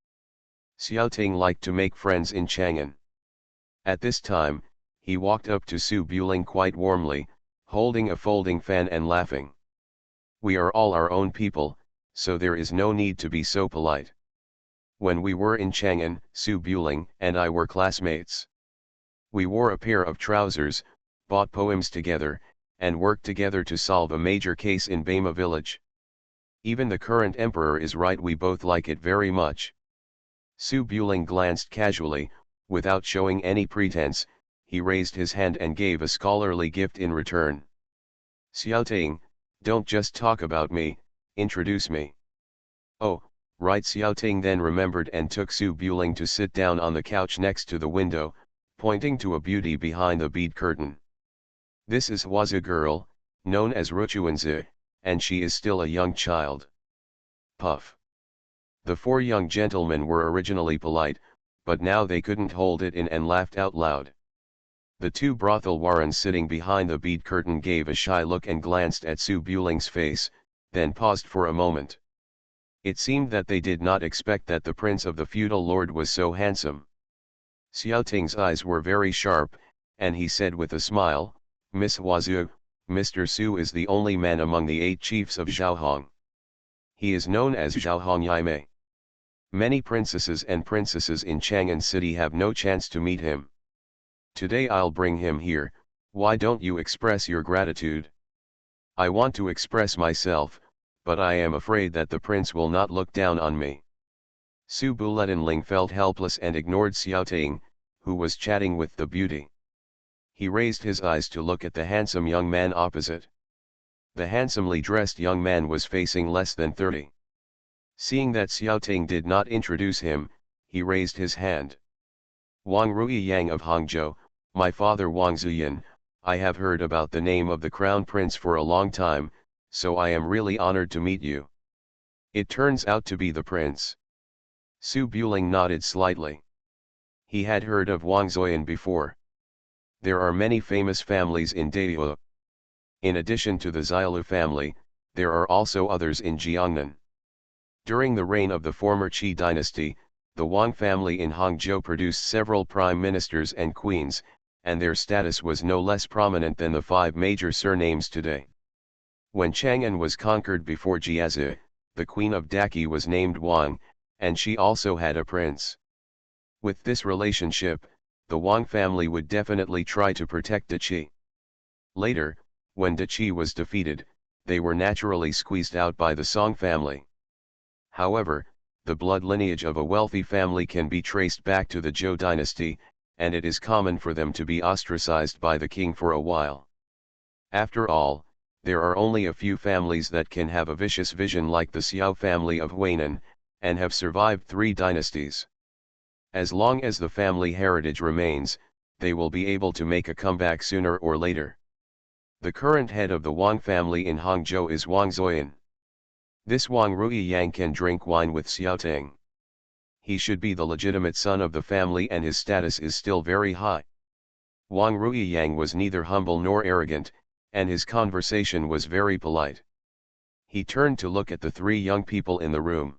Xiaoting liked to make friends in Chang'an. At this time, he walked up to Su Buling quite warmly, holding a folding fan and laughing. We are all our own people, so there is no need to be so polite. When we were in Chang'an, Su Buling and I were classmates. We wore a pair of trousers, bought poems together, and worked together to solve a major case in Bama village. Even the current emperor is right, we both like it very much. Su Buling glanced casually, without showing any pretense, he raised his hand and gave a scholarly gift in return. Xiaoting, don't just talk about me, introduce me. Oh, right. Xiaoting then remembered and took Su Buling to sit down on the couch next to the window, pointing to a beauty behind the bead curtain. This is Huazi girl, known as Ruchuanzi, and she is still a young child. Puff. The 4 young gentlemen were originally polite, but now they couldn't hold it in and laughed out loud. The 2 brothel warrens sitting behind the bead curtain gave a shy look and glanced at Su Buling's face, then paused for a moment. It seemed that they did not expect that the prince of the feudal lord was so handsome. Xiaoting's eyes were very sharp, and he said with a smile, Miss Huazi, Mr. Su is the only man among the 8 chiefs of Zhaohong. He is known as Zhaohong Yaimei. Many princesses and princesses in Chang'an City have no chance to meet him. Today I'll bring him here. Why don't you express your gratitude? I want to express myself, but I am afraid that the prince will not look down on me. Su Buletinling felt helpless and ignored Xiaoting, who was chatting with the beauty. He raised his eyes to look at the handsome young man opposite. The handsomely dressed young man was facing less than 30. Seeing that Xiaoting did not introduce him, he raised his hand. Wang Ruiyang of Hangzhou, my father Wang Zuyan, I have heard about the name of the crown prince for a long time, so I am really honored to meet you. It turns out to be the prince. Su Buling nodded slightly. He had heard of Wang Zuyan before. There are many famous families in Dayu. In addition to the Xiaolu family, there are also others in Jiangnan. During the reign of the former Qi dynasty, the Wang family in Hangzhou produced several prime ministers and queens, and their status was no less prominent than the 5 major surnames today. When Chang'an was conquered before Jiazi, the queen of Daqi was named Wang, and she also had a prince. With this relationship, the Wang family would definitely try to protect Daqi. Later, when Daqi was defeated, they were naturally squeezed out by the Song family. However, the blood lineage of a wealthy family can be traced back to the Zhou dynasty, and it is common for them to be ostracized by the king for a while. After all, there are only a few families that can have a vicious vision like the Xiao family of Huainan, and have survived 3 dynasties. As long as the family heritage remains, they will be able to make a comeback sooner or later. The current head of the Wang family in Hangzhou is Wang Zuyan. This Wang Ruiyang can drink wine with Xiaoting. He should be the legitimate son of the family and his status is still very high. Wang Ruiyang was neither humble nor arrogant, and his conversation was very polite. He turned to look at the 3 young people in the room.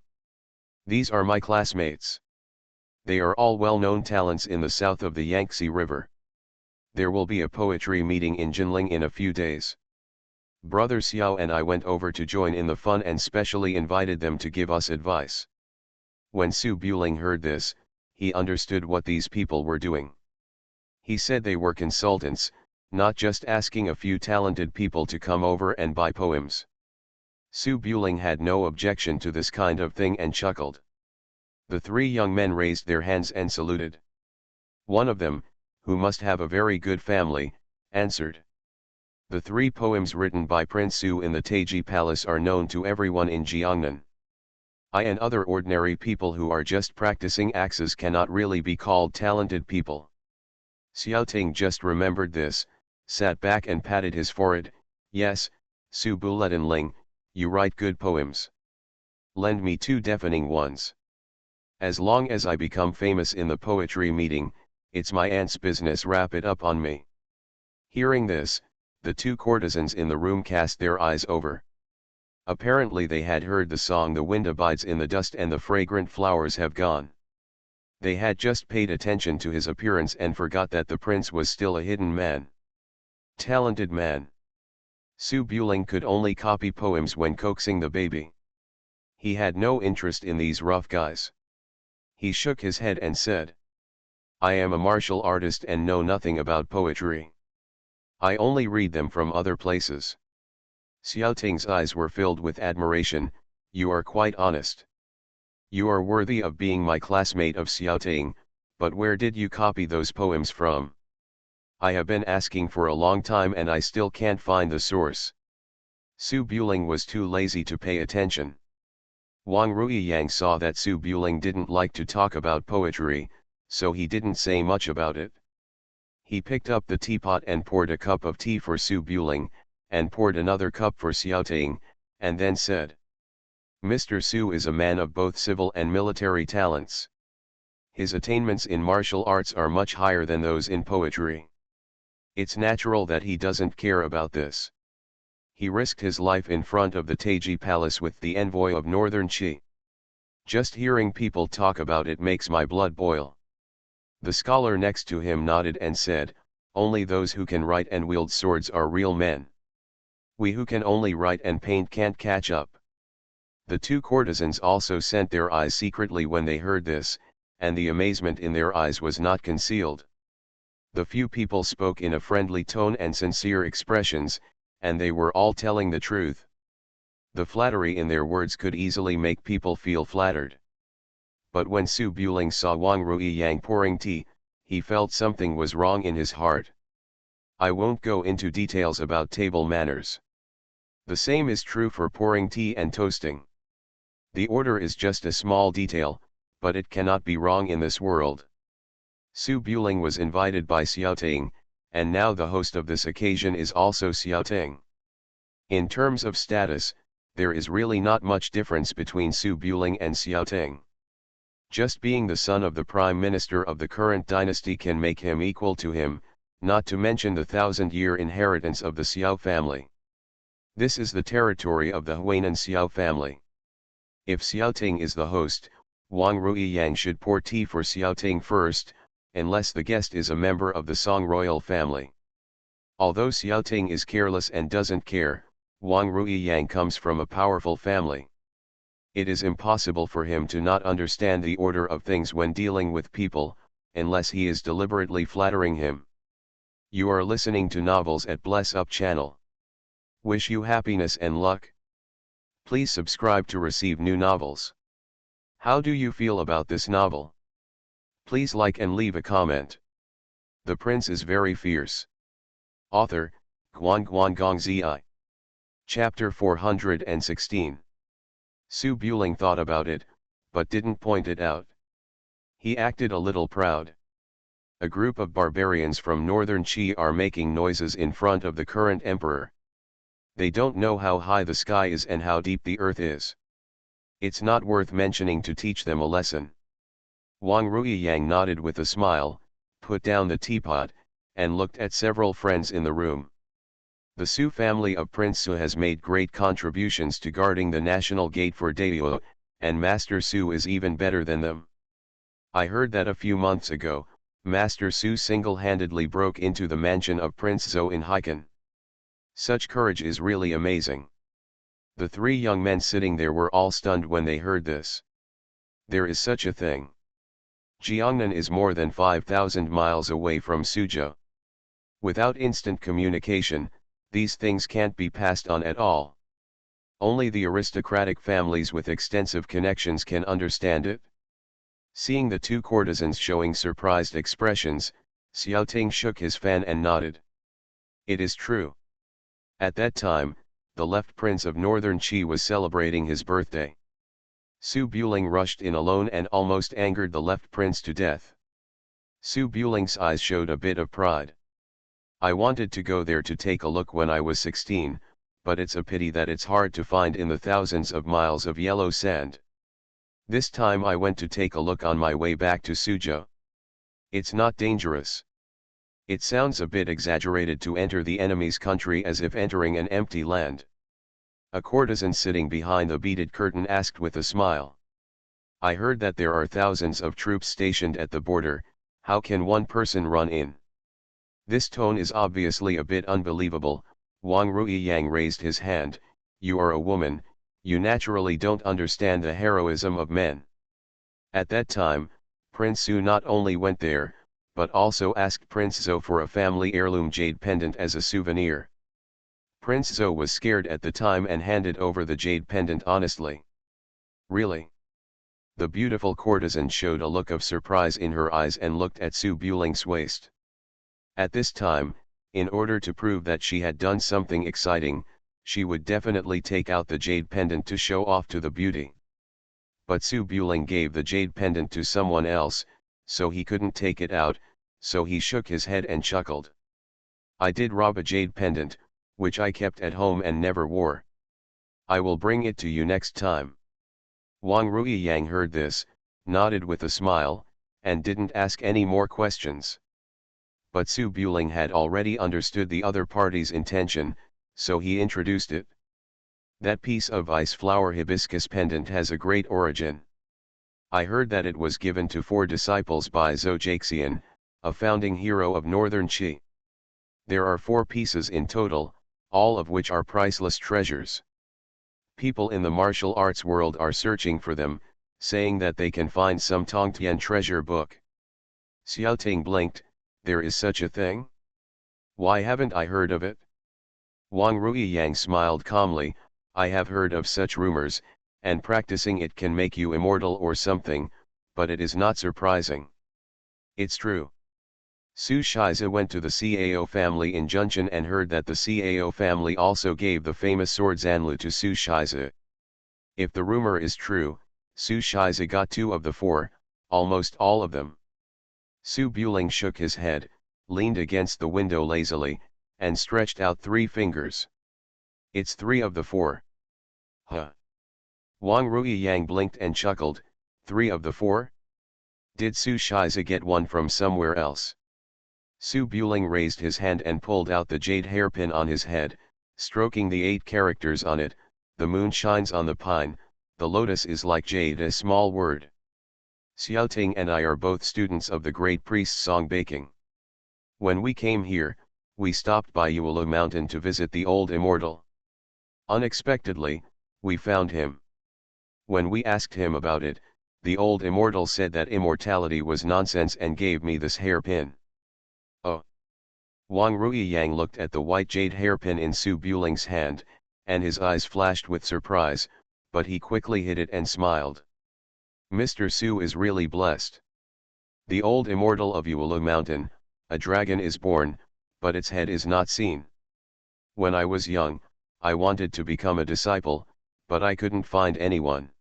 These are my classmates. They are all well-known talents in the south of the Yangtze River. There will be a poetry meeting in Jinling in a few days. Brother Xiao and I went over to join in the fun and specially invited them to give us advice. When Su Buling heard this, he understood what these people were doing. He said they were consultants, not just asking a few talented people to come over and buy poems. Su Buling had no objection to this kind of thing and chuckled. The three young men raised their hands and saluted. One of them, who must have a very good family, answered. The three poems written by Prince Su in the Taiji Palace are known to everyone in Jiangnan. I and other ordinary people who are just practicing axes cannot really be called talented people. Xiaoting just remembered this, sat back and patted his forehead. Yes, Su Buletin Ling, you write good poems. Lend me 2 deafening ones. As long as I become famous in the poetry meeting, it's my aunt's business, wrap it up on me. Hearing this, the 2 courtesans in the room cast their eyes over. Apparently they had heard the song "The wind abides in the dust and the fragrant flowers have gone." They had just paid attention to his appearance and forgot that the prince was still a hidden man. Talented man. Su Buling could only copy poems when coaxing the baby. He had no interest in these rough guys. He shook his head and said, I am a martial artist and know nothing about poetry. I only read them from other places. Xiaoting's eyes were filled with admiration. You are quite honest. You are worthy of being my classmate of Xiaoting, but where did you copy those poems from? I have been asking for a long time and I still can't find the source. Su Buling was too lazy to pay attention. Wang Ruiyang saw that Su Buling didn't like to talk about poetry, so he didn't say much about it. He picked up the teapot and poured a cup of tea for Su Buling, and poured another cup for Xiaoting, and then said, Mr. Su is a man of both civil and military talents. His attainments in martial arts are much higher than those in poetry. It's natural that he doesn't care about this. He risked his life in front of the Taiji Palace with the envoy of Northern Qi. Just hearing people talk about it makes my blood boil. The scholar next to him nodded and said, only those who can write and wield swords are real men. We who can only write and paint can't catch up. The 2 courtesans also sent their eyes secretly when they heard this, and the amazement in their eyes was not concealed. The few people spoke in a friendly tone and sincere expressions, and they were all telling the truth. The flattery in their words could easily make people feel flattered. But when Su Buling saw Wang Ruiyang pouring tea, he felt something was wrong in his heart. I won't go into details about table manners. The same is true for pouring tea and toasting. The order is just a small detail, but it cannot be wrong in this world. Su Buling was invited by Xiaoting, and now the host of this occasion is also Xiaoting. In terms of status, there is really not much difference between Su Buling and Xiaoting. Just being the son of the prime minister of the current dynasty can make him equal to him, not to mention the 1,000-year inheritance of the Xiao family. This is the territory of the Huainan Xiao family. If Xiaoting is the host, Wang Ruiyang should pour tea for Xiaoting first, unless the guest is a member of the Song royal family. Although Xiaoting is careless and doesn't care, Wang Ruiyang comes from a powerful family. It is impossible for him to not understand the order of things when dealing with people, unless he is deliberately flattering him. You are listening to Novels at Bless Up channel. Wish you happiness and luck. Please subscribe to receive new novels. How do you feel about this novel? Please like and leave a comment. The Prince is very fierce. Author, Guan Guan Gong Zi. Chapter 416. Su Buling thought about it, but didn't point it out. He acted a little proud. A group of barbarians from northern Qi are making noises in front of the current emperor. They don't know how high the sky is and how deep the earth is. It's not worth mentioning to teach them a lesson. Wang Ruiyang nodded with a smile, put down the teapot, and looked at several friends in the room. The Su family of Prince Su has made great contributions to guarding the national gate for Dayo, and Master Su is even better than them. I heard that a few months ago, Master Su single-handedly broke into the mansion of Prince Zhou in Haikan. Such courage is really amazing. The three young men sitting there were all stunned when they heard this. There is such a thing. Jiangnan is more than 5,000 miles away from Suzhou. Without instant communication, these things can't be passed on at all. Only the aristocratic families with extensive connections can understand it. Seeing the two courtesans showing surprised expressions, Xiaoting shook his fan and nodded. It is true. At that time, the left prince of northern Qi was celebrating his birthday. Su Buling rushed in alone and almost angered the left prince to death. Su Buling's eyes showed a bit of pride. I wanted to go there to take a look when I was 16, but it's a pity that it's hard to find in the thousands of miles of yellow sand. This time I went to take a look on my way back to Suzhou. It's not dangerous. It sounds a bit exaggerated to enter the enemy's country as if entering an empty land. A courtesan sitting behind the beaded curtain asked with a smile. I heard that there are thousands of troops stationed at the border, how can one person run in? This tone is obviously a bit unbelievable. Wang Ruiyang raised his hand. You are a woman, you naturally don't understand the heroism of men. At that time, Prince Su not only went there, but also asked Prince Zhou for a family heirloom jade pendant as a souvenir. Prince Zhou was scared at the time and handed over the jade pendant honestly. Really? The beautiful courtesan showed a look of surprise in her eyes and looked at Su Buling's waist. At this time, in order to prove that she had done something exciting, she would definitely take out the jade pendant to show off to the beauty. But Su Buling gave the jade pendant to someone else, so he couldn't take it out, so he shook his head and chuckled. I did rob a jade pendant, which I kept at home and never wore. I will bring it to you next time. Wang Ruiyang heard this, nodded with a smile, and didn't ask any more questions. But Su Buling had already understood the other party's intention, so he introduced it. That piece of ice flower hibiscus pendant has a great origin. I heard that it was given to 4 disciples by Zhou Jixian, a founding hero of northern Qi. There are 4 pieces in total, all of which are priceless treasures. People in the martial arts world are searching for them, saying that they can find some Tongtian treasure book. Xiaoting blinked. There is such a thing? Why haven't I heard of it? Wang Ruiyang smiled calmly. I have heard of such rumors, and practicing it can make you immortal or something, but it is not surprising. It's true. Su Shize went to the Cao family in Junchen and heard that the Cao family also gave the famous sword Zanlu to Su Shize. If the rumor is true, Su Shize got 2 of the 4, almost all of them. Su Buling shook his head, leaned against the window lazily, and stretched out 3 fingers. It's 3 of the 4. Huh. Wang Ruiyang blinked and chuckled. 3 of the 4? Did Su Shize get one from somewhere else? Su Buling raised his hand and pulled out the jade hairpin on his head, stroking the 8 characters on it. The moon shines on the pine, the lotus is like jade, a small word. Xiaoting and I are both students of the great priest Song Baking. When we came here, we stopped by Yuelu Mountain to visit the old immortal. Unexpectedly, we found him. When we asked him about it, the old immortal said that immortality was nonsense and gave me this hairpin. Oh! Wang Ruiyang looked at the white jade hairpin in Su Buling's hand, and his eyes flashed with surprise, but he quickly hid it and smiled. Mr. Su is really blessed. The old immortal of Yuelu Mountain, a dragon is born, but its head is not seen. When I was young, I wanted to become a disciple, but I couldn't find anyone.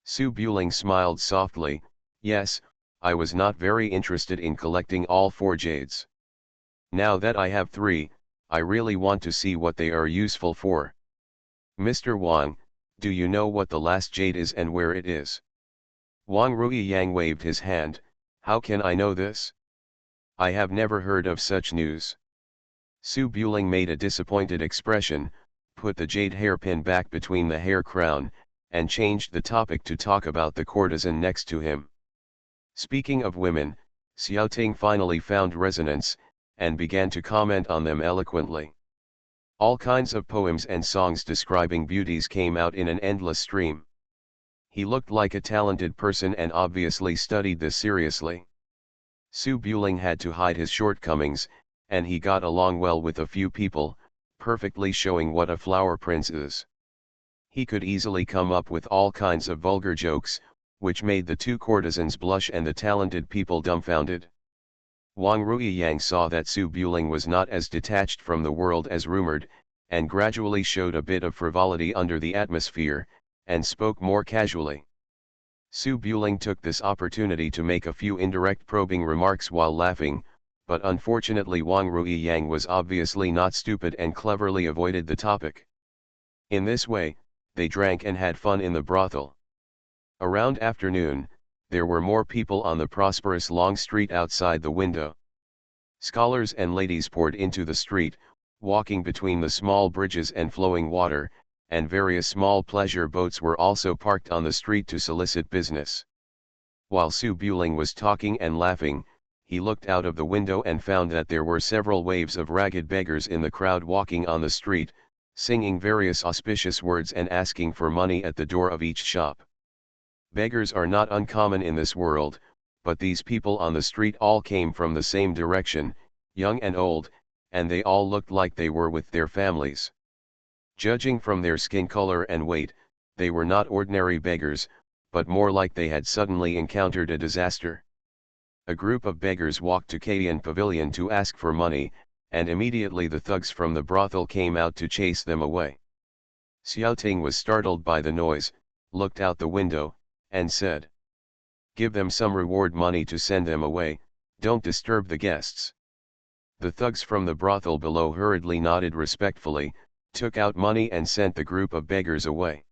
Su Buling smiled softly. Yes, I was not very interested in collecting all 4 jades. Now that I have 3, I really want to see what they are useful for. Mr. Wang, do you know what the last jade is and where it is? Wang Ruiyang waved his hand. How can I know this? I have never heard of such news. Su Buling made a disappointed expression, put the jade hairpin back between the hair crown, and changed the topic to talk about the courtesan next to him. Speaking of women, Xiaoting finally found resonance, and began to comment on them eloquently. All kinds of poems and songs describing beauties came out in an endless stream. He looked like a talented person and obviously studied this seriously. Su Buling had to hide his shortcomings, and he got along well with a few people, perfectly showing what a flower prince is. He could easily come up with all kinds of vulgar jokes, which made the two courtesans blush and the talented people dumbfounded. Wang Ruiyang saw that Su Buling was not as detached from the world as rumored, and gradually showed a bit of frivolity under the atmosphere, and spoke more casually. Su Buling took this opportunity to make a few indirect probing remarks while laughing, but unfortunately Wang Ruiyang was obviously not stupid and cleverly avoided the topic. In this way, they drank and had fun in the brothel. Around afternoon, there were more people on the prosperous long street outside the window. Scholars and ladies poured into the street, walking between the small bridges and flowing water, and various small pleasure boats were also parked on the street to solicit business. While Su Buling was talking and laughing, he looked out of the window and found that there were several waves of ragged beggars in the crowd walking on the street, singing various auspicious words and asking for money at the door of each shop. Beggars are not uncommon in this world, but these people on the street all came from the same direction, young and old, and they all looked like they were with their families. Judging from their skin color and weight, they were not ordinary beggars, but more like they had suddenly encountered a disaster. A group of beggars walked to Kadian Pavilion to ask for money, and immediately the thugs from the brothel came out to chase them away. Xiaoting was startled by the noise, looked out the window, and said, "Give them some reward money to send them away, don't disturb the guests." The thugs from the brothel below hurriedly nodded respectfully, took out money and sent the group of beggars away.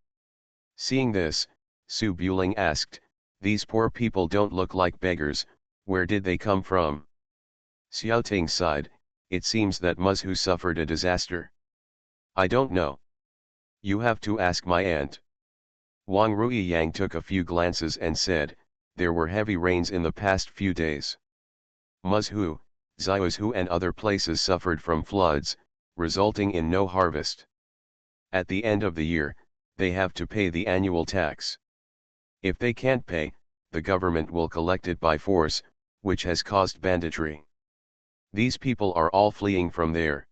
Seeing this, Su Buling asked, "These poor people don't look like beggars, where did they come from?" Xiaoting sighed, "It seems that Muzhu suffered a disaster." "I don't know. You have to ask my aunt." Wang Ruiyang took a few glances and said, "There were heavy rains in the past few days. Muzhu, Xiaozhu and other places suffered from floods, resulting in no harvest. At the end of the year, they have to pay the annual tax. If they can't pay, the government will collect it by force, which has caused banditry. These people are all fleeing from there."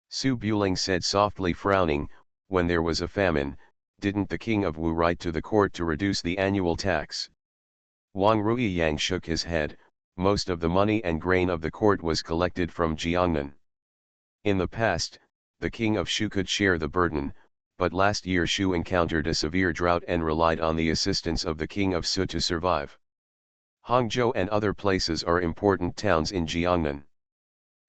Su Buling said softly, frowning, "When there was a famine, didn't the king of Wu write to the court to reduce the annual tax?" Wang Ruiyang shook his head. Most of the money and grain of the court was collected from Jiangnan. In the past, the king of Shu could share the burden, but last year Shu encountered a severe drought and relied on the assistance of the king of Su to survive. Hangzhou and other places are important towns in Jiangnan.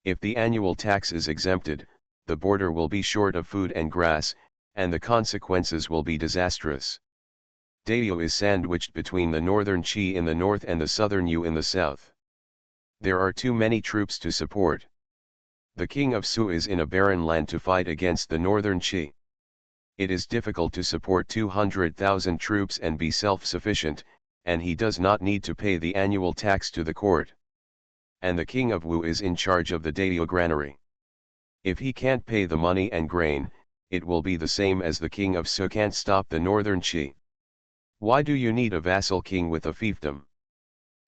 If the annual tax is exempted, the border will be short of food and grass, and the consequences will be disastrous. Dayo is sandwiched between the northern Qi in the north and the southern Yu in the south. There are too many troops to support. The king of Su is in a barren land to fight against the northern Qi. It is difficult to support 200,000 troops and be self-sufficient, and he does not need to pay the annual tax to the court. And the king of Wu is in charge of the Dayo granary. If he can't pay the money and grain, it will be the same as the king of Su can't stop the northern Qi. Why do you need a vassal king with a fiefdom?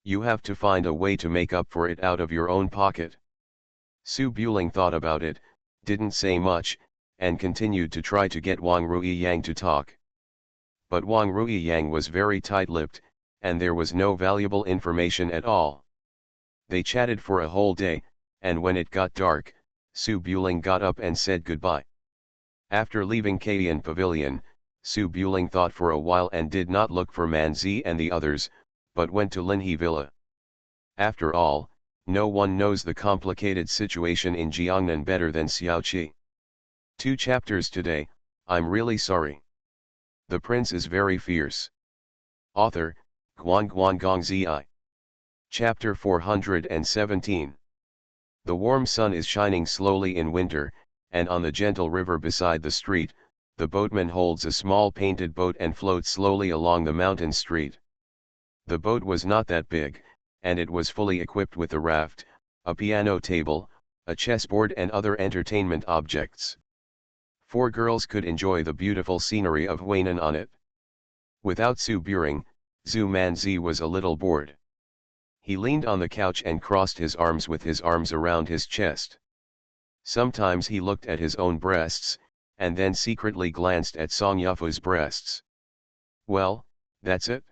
You have to find a way to make up for it out of your own pocket." Su Buling thought about it, didn't say much, and continued to try to get Wang Ruiyang to talk. But Wang Ruiyang was very tight-lipped, and there was no valuable information at all. They chatted for a whole day, and when it got dark, Su Buling got up and said goodbye. After leaving Kadian Pavilion, Su Buling thought for a while and did not look for Manzi and the others, but went to Linhe Villa. After all, no one knows the complicated situation in Jiangnan better than Xiaoqi. 2 chapters today. I'm really sorry. The prince is very fierce. Author, Guangguang Zi. Chapter 417. The warm sun is shining slowly in winter, and on the gentle river beside the street, the boatman holds a small painted boat and floats slowly along the mountain street. The boat was not that big, and it was fully equipped with a raft, a piano table, a chessboard and other entertainment objects. 4 girls could enjoy the beautiful scenery of Huainan on it. Without Su Buring, Zhu Manzi was a little bored. He leaned on the couch and crossed his arms with his arms around his chest. Sometimes he looked at his own breasts, and then secretly glanced at Song Yufu's breasts. Well, that's it.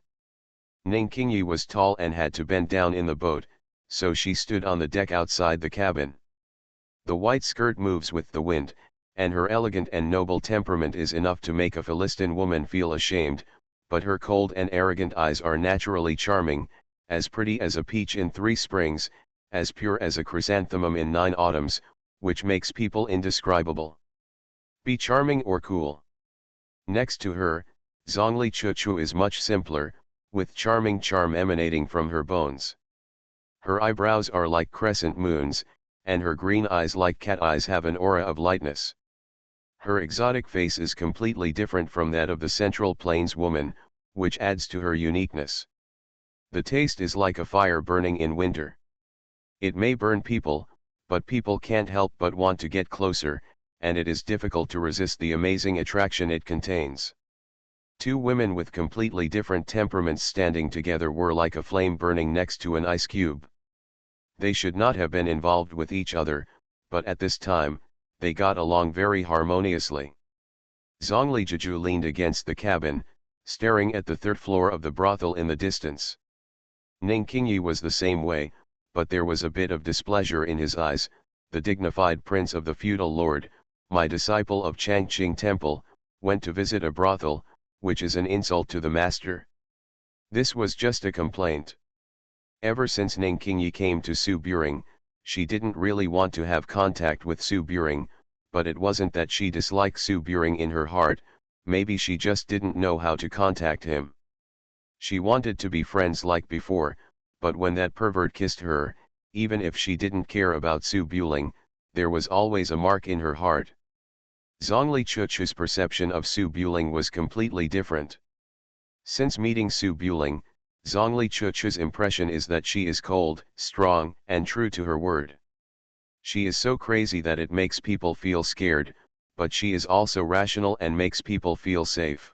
Ning Qingyi was tall and had to bend down in the boat, so she stood on the deck outside the cabin. The white skirt moves with the wind, and her elegant and noble temperament is enough to make a Philistine woman feel ashamed, but her cold and arrogant eyes are naturally charming, as pretty as a peach in 3 springs, as pure as a chrysanthemum in 9 autumns, which makes people indescribable. Be charming or cool. Next to her, Zhongli Chuchu is much simpler, with charming charm emanating from her bones. Her eyebrows are like crescent moons, and her green eyes like cat eyes have an aura of lightness. Her exotic face is completely different from that of the Central Plains woman, which adds to her uniqueness. The taste is like a fire burning in winter. It may burn people, but people can't help but want to get closer, and it is difficult to resist the amazing attraction it contains. 2 women with completely different temperaments standing together were like a flame burning next to an ice cube. They should not have been involved with each other, but at this time, they got along very harmoniously. Zhongli Jiju leaned against the cabin, staring at the 3rd floor of the brothel in the distance. Ning Qingyi was the same way, but there was a bit of displeasure in his eyes. The dignified prince of the feudal lord, my disciple of Changqing Temple, went to visit a brothel, which is an insult to the master. This was just a complaint. Ever since Ning Qingyi came to Su Buring, she didn't really want to have contact with Su Buring, but it wasn't that she disliked Su Buring in her heart, maybe she just didn't know how to contact him. She wanted to be friends like before, but when that pervert kissed her, even if she didn't care about Su Buling, there was always a mark in her heart. Zhongli Chuchu's perception of Su Buling was completely different. Since meeting Su Buling, Zhongli Chuchu's impression is that she is cold, strong, and true to her word. She is so crazy that it makes people feel scared, but she is also rational and makes people feel safe.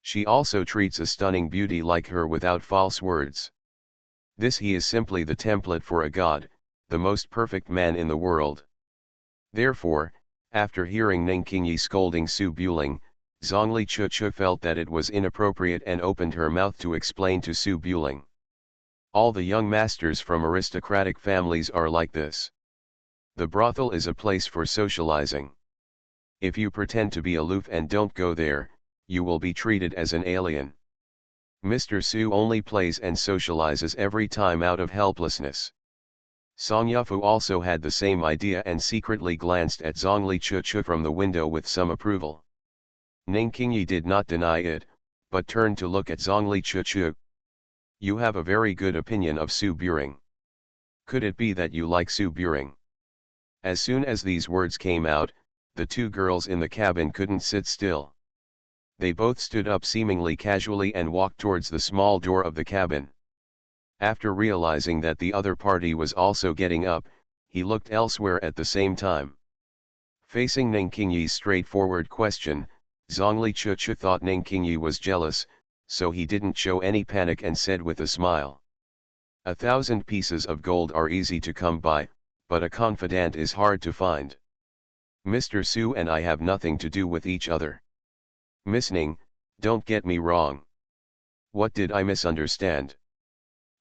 She also treats a stunning beauty like her without false words. He is simply the template for a god, the most perfect man in the world. Therefore, after hearing Ning Qingyi scolding Su Buling, Zhongli Chuchu felt that it was inappropriate and opened her mouth to explain to Su Buling. All the young masters from aristocratic families are like this. The brothel is a place for socializing. If you pretend to be aloof and don't go there, you will be treated as an alien. Mr. Su only plays and socializes every time out of helplessness. Song Yufu also had the same idea and secretly glanced at Zhongli Chuchu from the window with some approval. Ning Qingyi did not deny it, but turned to look at Zhongli Chuchu. You have a very good opinion of Su Buring. Could it be that you like Su Buring? As soon as these words came out, the 2 girls in the cabin couldn't sit still. They both stood up seemingly casually and walked towards the small door of the cabin. After realizing that the other party was also getting up, he looked elsewhere at the same time. Facing Ning Qingyi's straightforward question, Zhongli Chuchu thought Ning Qingyi was jealous, so he didn't show any panic and said with a smile. 1,000 pieces of gold are easy to come by, but a confidant is hard to find. Mr. Su and I have nothing to do with each other. Miss Ning, don't get me wrong. What did I misunderstand?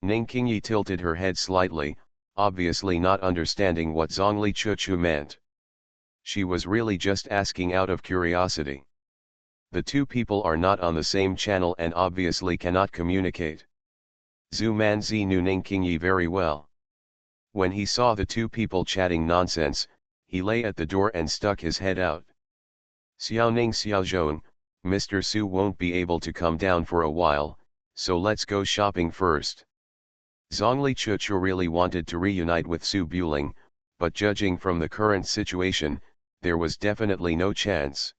Ning Qingyi tilted her head slightly, obviously not understanding what Zhongli Chuchu meant. She was really just asking out of curiosity. The 2 people are not on the same channel and obviously cannot communicate. Zhu Manzi knew Ning Qingyi very well. When he saw the 2 people chatting nonsense, he lay at the door and stuck his head out. Xiao Ning Xiaozhong, Mr. Su won't be able to come down for a while, so let's go shopping first. Zhongli Chuchu really wanted to reunite with Su Buling, but judging from the current situation, there was definitely no chance.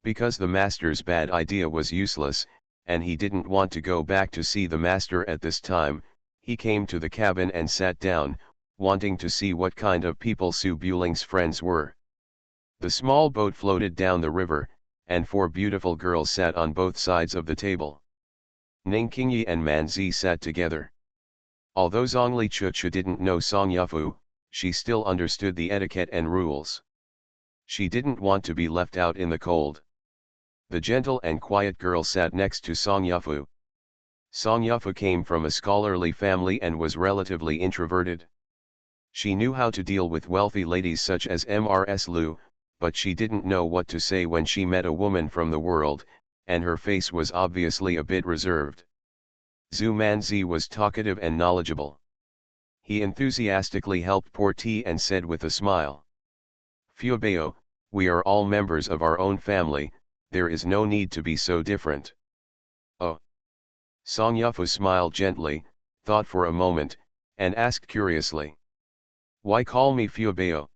Because the master's bad idea was useless, and he didn't want to go back to see the master at this time, He came to the cabin and sat down, wanting to see what kind of people Su Buling's friends were. The small boat floated down the river, and 4 beautiful girls sat on both sides of the table. Ning Qingyi and Man Zi sat together. Although Zhongli Chuchu didn't know Song Yufu, she still understood the etiquette and rules. She didn't want to be left out in the cold. The gentle and quiet girl sat next to Song Yufu. Song Yufu came from a scholarly family and was relatively introverted. She knew how to deal with wealthy ladies such as Mrs. Liu, but she didn't know what to say when she met a woman from the world, and her face was obviously a bit reserved. Zhu Manzi was talkative and knowledgeable. He enthusiastically helped pour tea and said with a smile, "Fiobao, we are all members of our own family, there is no need to be so different." "Oh." Song Yufu smiled gently, thought for a moment, and asked curiously, "Why call me Fiobao?"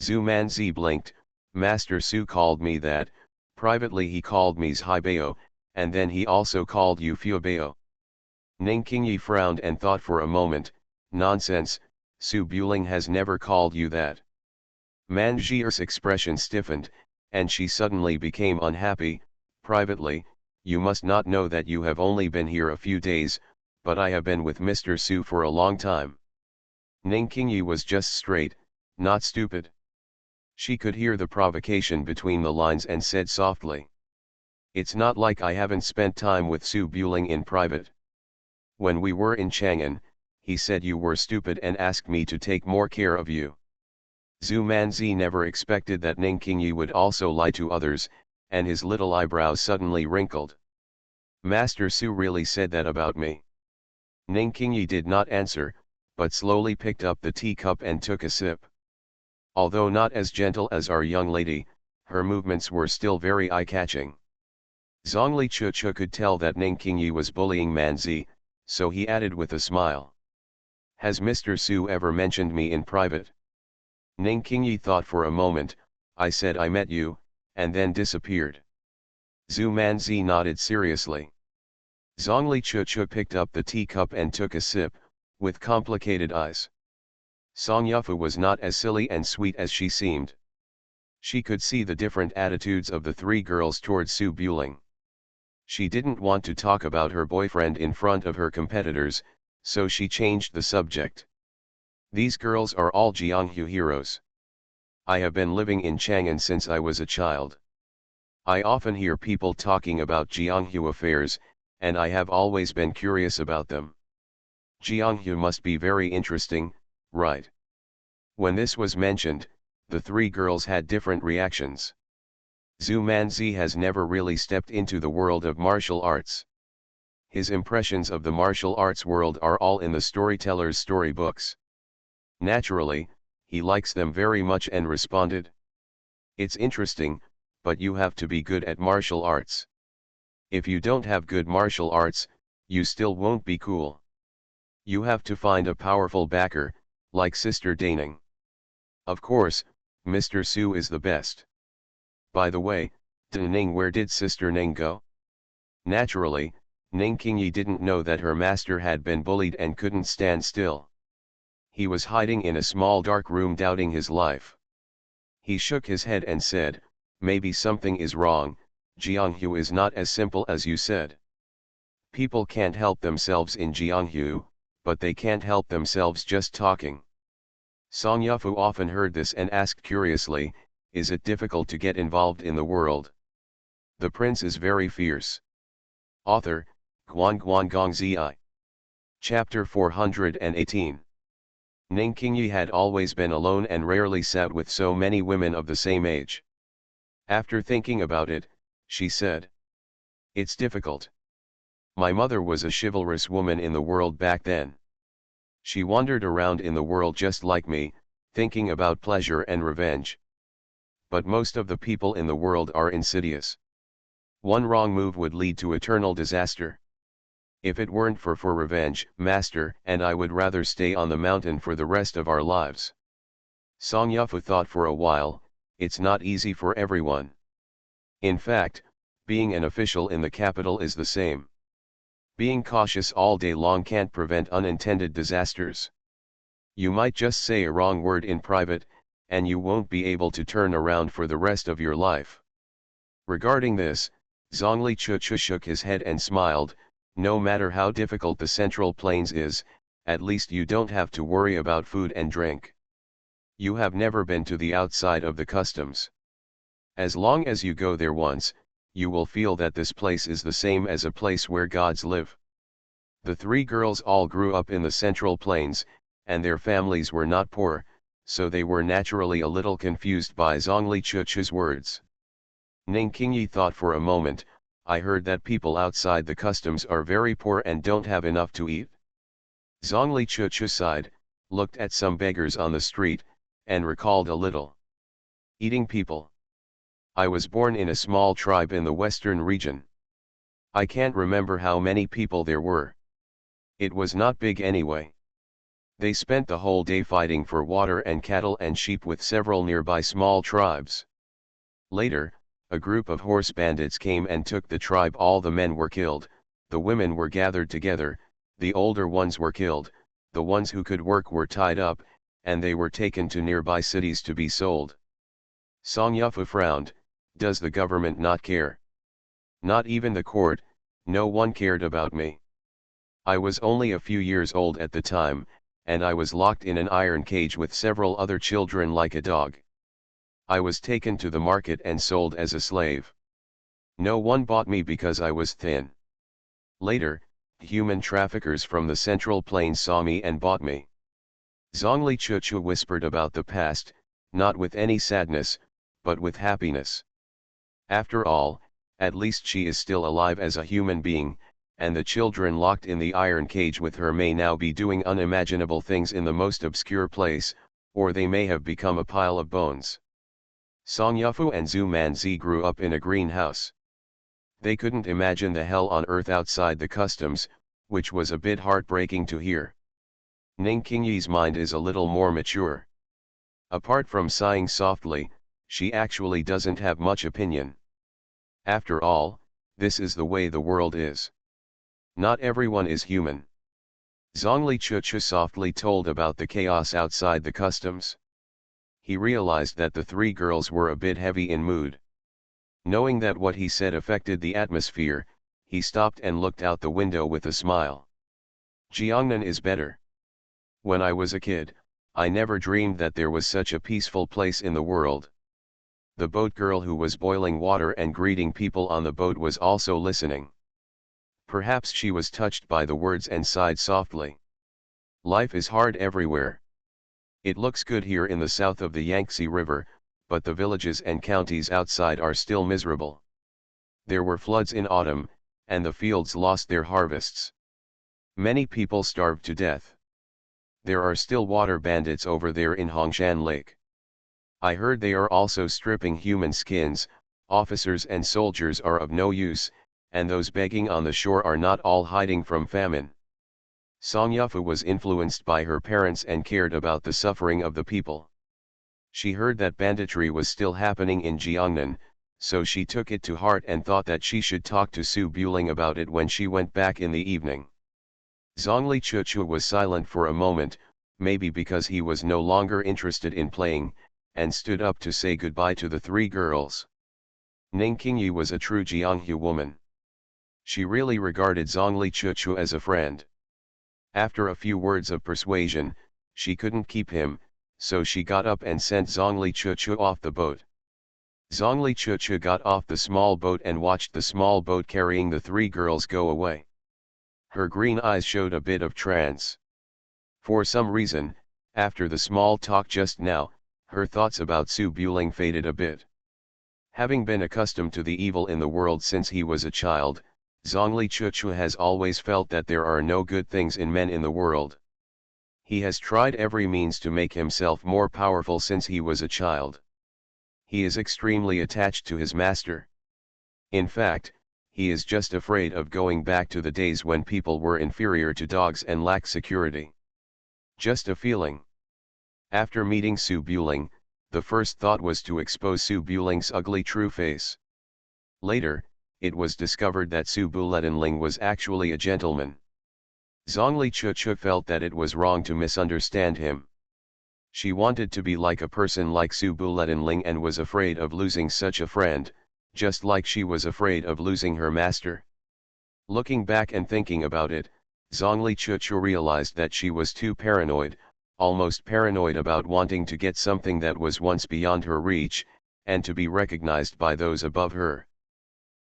Zhu Manzi blinked. "Master Su called me that, privately he called me Zhaibao, and then he also called you Fiobao." Ning Qingyi frowned and thought for a moment, "Nonsense, Su Buling has never called you that." Man Zhi's expression stiffened, and she suddenly became unhappy. "Privately, you must not know that you have only been here a few days, but I have been with Mr. Su for a long time." Ning Qingyi was just straight, not stupid. She could hear the provocation between the lines and said softly, "It's not like I haven't spent time with Su Buling in private. When we were in Chang'an, he said you were stupid and asked me to take more care of you." Zhu Manzi never expected that Ning Qingyi would also lie to others, and his little eyebrows suddenly wrinkled. "Master Su really said that about me?" Ning Qingyi did not answer, but slowly picked up the teacup and took a sip. Although not as gentle as our young lady, her movements were still very eye-catching. Zhongli Chuchu could tell that Ning Qingyi was bullying Manzi, so he added with a smile, "Has Mr. Su ever mentioned me in private?" Ning Qingyi thought for a moment. "I said I met you, and then disappeared." Zhu Manzi nodded seriously. Zhongli Chuchu picked up the teacup and took a sip, with complicated eyes. Song Yufu was not as silly and sweet as she seemed. She could see the different attitudes of the 3 girls towards Su Buling. She didn't want to talk about her boyfriend in front of her competitors, so she changed the subject. "These girls are all Jianghu heroes. I have been living in Chang'an since I was a child. I often hear people talking about Jianghu affairs, and I have always been curious about them. Jianghu must be very interesting, right?" When this was mentioned, the 3 girls had different reactions. Zhu Manzi has never really stepped into the world of martial arts. His impressions of the martial arts world are all in the storyteller's storybooks. Naturally, he likes them very much and responded, "It's interesting, but you have to be good at martial arts. If you don't have good martial arts, you still won't be cool. You have to find a powerful backer, like Sister Daning. Of course, Mr. Su is the best. By the way, Ning, where did Sister Ning go?" Naturally, Ning Qingyi didn't know that her master had been bullied and couldn't stand still. He was hiding in a small dark room doubting his life. He shook his head and said, "Maybe something is wrong, Jianghu is not as simple as you said. People can't help themselves in Jianghu, but they can't help themselves just talking." Song Yufu often heard this and asked curiously, "Is it difficult to get involved in the world?" "The prince is very fierce." Author, Guan Guan Gong Zi. Chapter 418. Ning Qingyi had always been alone and rarely sat with so many women of the same age. After thinking about it, she said, "It's difficult. My mother was a chivalrous woman in the world back then. She wandered around in the world just like me, thinking about pleasure and revenge. But most of the people in the world are insidious. One wrong move would lead to eternal disaster. If it weren't for revenge, Master and I would rather stay on the mountain for the rest of our lives." Song Yufu thought for a while, "It's not easy for everyone. In fact, being an official in the capital is the same. Being cautious all day long can't prevent unintended disasters. You might just say a wrong word in private, and you won't be able to turn around for the rest of your life. Regarding this, Zhongli Chuchu shook his head and smiled. No matter how difficult the Central Plains is, at least you don't have to worry about food and drink. You have never been to the outside of the customs. As long as you go there once, you will feel that this place is the same as a place where gods live. The three girls all grew up in the Central Plains, and their families were not poor, so they were naturally a little confused by Zhongli Chuchu's words. Ning Qingyi thought for a moment. I heard that people outside the customs are very poor and don't have enough to eat. Zhongli Chuchu sighed, looked at some beggars on the street, and recalled a little. Eating people. I was born in a small tribe in the western region. I can't remember how many people there were. It was not big anyway. They spent the whole day fighting for water and cattle and sheep with several nearby small tribes. Later, a group of horse bandits came and took the tribe. All the men were killed, the women were gathered together, the older ones were killed, the ones who could work were tied up, and they were taken to nearby cities to be sold. Song Yufu frowned. Does the government not care? Not even the court. No one cared about me. I was only a few years old at the time, and I was locked in an iron cage with several other children like a dog. I was taken to the market and sold as a slave. No one bought me because I was thin. Later, human traffickers from the Central Plains saw me and bought me. Zhongli Chuchu whispered about the past, not with any sadness, but with happiness. After all, at least she is still alive as a human being, and the children locked in the iron cage with her may now be doing unimaginable things in the most obscure place, or they may have become a pile of bones. Song Yufu and Zhu Manzi grew up in a greenhouse. They couldn't imagine the hell on earth outside the customs, which was a bit heartbreaking to hear. Ning Qingyi's mind is a little more mature. Apart from sighing softly, she actually doesn't have much opinion. After all, this is the way the world is. Not everyone is human. Zhongli Chuchu softly told about the chaos outside the customs. He realized that the three girls were a bit heavy in mood. Knowing that what he said affected the atmosphere, he stopped and looked out the window with a smile. Jiangnan is better. When I was a kid, I never dreamed that there was such a peaceful place in the world. The boat girl who was boiling water and greeting people on the boat was also listening. Perhaps she was touched by the words and sighed softly. Life is hard everywhere. It looks good here in the south of the Yangtze River, but the villages and counties outside are still miserable. There were floods in autumn, and the fields lost their harvests. Many people starved to death. There are still water bandits over there in Hongshan Lake. I heard they are also stripping human skins. Officers and soldiers are of no use, and those begging on the shore are not all hiding from famine. Song Yufu was influenced by her parents and cared about the suffering of the people. She heard that banditry was still happening in Jiangnan, so she took it to heart and thought that she should talk to Su Buling about it when she went back in the evening. Zhongli Chuchu was silent for a moment, maybe because he was no longer interested in playing, and stood up to say goodbye to the three girls. Ning Qingyi was a true Jianghu woman. She really regarded Zhongli Chuchu as a friend. After a few words of persuasion, she couldn't keep him, so she got up and sent Zhongli Chuchu off the boat. Zhongli Chuchu got off the small boat and watched the small boat carrying the three girls go away. Her green eyes showed a bit of trance. For some reason, after the small talk just now, her thoughts about Su Buling faded a bit. Having been accustomed to the evil in the world since he was a child, Zhongli Chuchu has always felt that there are no good things in men in the world. He has tried every means to make himself more powerful since he was a child. He is extremely attached to his master. In fact, he is just afraid of going back to the days when people were inferior to dogs and lacked security. Just a feeling. After meeting Su Buling, the first thought was to expose Su Buling's ugly true face. Later, it was discovered that Su Buletinling was actually a gentleman. Zhongli Chuchu felt that it was wrong to misunderstand him. She wanted to be like a person like Su Buletinling and was afraid of losing such a friend, just like she was afraid of losing her master. Looking back and thinking about it, Zhongli Chuchu realized that she was too paranoid, almost paranoid about wanting to get something that was once beyond her reach, and to be recognized by those above her.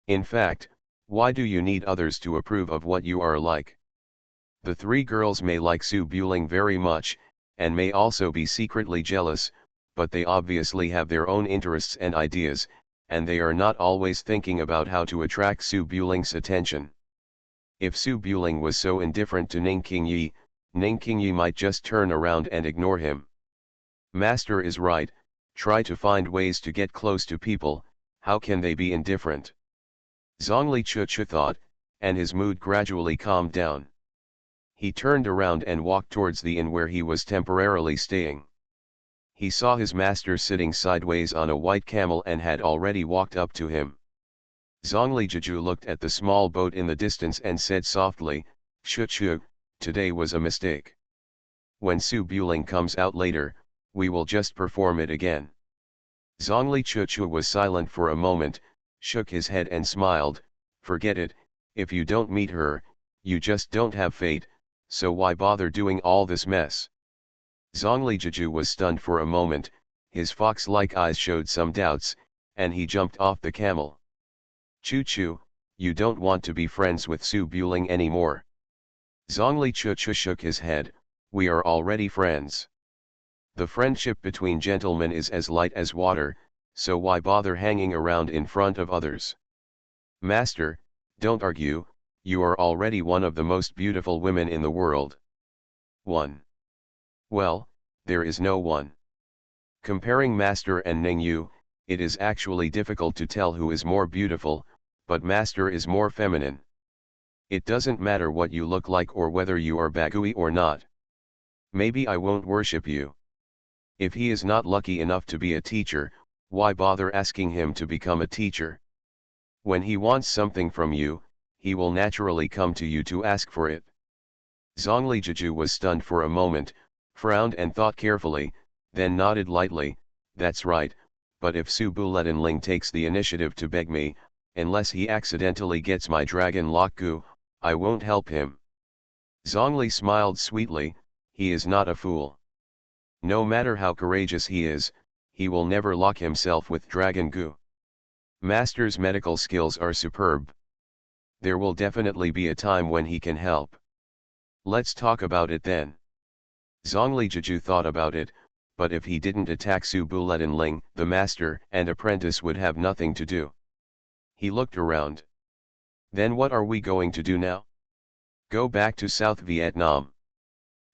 In fact, why do you need others to approve of what you are like? The three girls may like Su Buling very much, and may also be secretly jealous, but they obviously have their own interests and ideas, and they are not always thinking about how to attract Su Buling's attention. If Su Buling was so indifferent to Ning Qingyi might just turn around and ignore him. Master is right, try to find ways to get close to people, how can they be indifferent? Zhongli Chuchu thought, and his mood gradually calmed down. He turned around and walked towards the inn where he was temporarily staying. He saw his master sitting sideways on a white camel and had already walked up to him. Zhongli Juju looked at the small boat in the distance and said softly, "Chuchu, today was a mistake. When Su Buling comes out later, we will just perform it again." Zhongli Chuchu was silent for a moment, shook his head and smiled, "Forget it, if you don't meet her, you just don't have fate, so why bother doing all this mess?" Zhongli Juju was stunned for a moment, his fox-like eyes showed some doubts, and he jumped off the camel. "Chuchu, you don't want to be friends with Su Buling anymore." Zhongli Chuchu shook his head, "We are already friends. The friendship between gentlemen is as light as water, so why bother hanging around in front of others?" "Master, don't argue, you are already one of the most beautiful women in the world." "One? Well, there is no one. Comparing Master and Ningyu, it is actually difficult to tell who is more beautiful, but Master is more feminine. It doesn't matter what you look like or whether you are bagui or not. Maybe I won't worship you. If he is not lucky enough to be a teacher, why bother asking him to become a teacher? When he wants something from you, he will naturally come to you to ask for it." Zhongli Juju was stunned for a moment, frowned and thought carefully, then nodded lightly, "That's right, but if Su Buletinling takes the initiative to beg me, unless he accidentally gets my dragon lock gu, I won't help him." Zhongli smiled sweetly, "He is not a fool. No matter how courageous he is, he will never lock himself with dragon gu. Master's medical skills are superb. There will definitely be a time when he can help. Let's talk about it then." Zhongli Juju thought about it, but if he didn't attack Su Buletinling, the master and apprentice would have nothing to do. He looked around. "Then what are we going to do now?" "Go back to South Vietnam."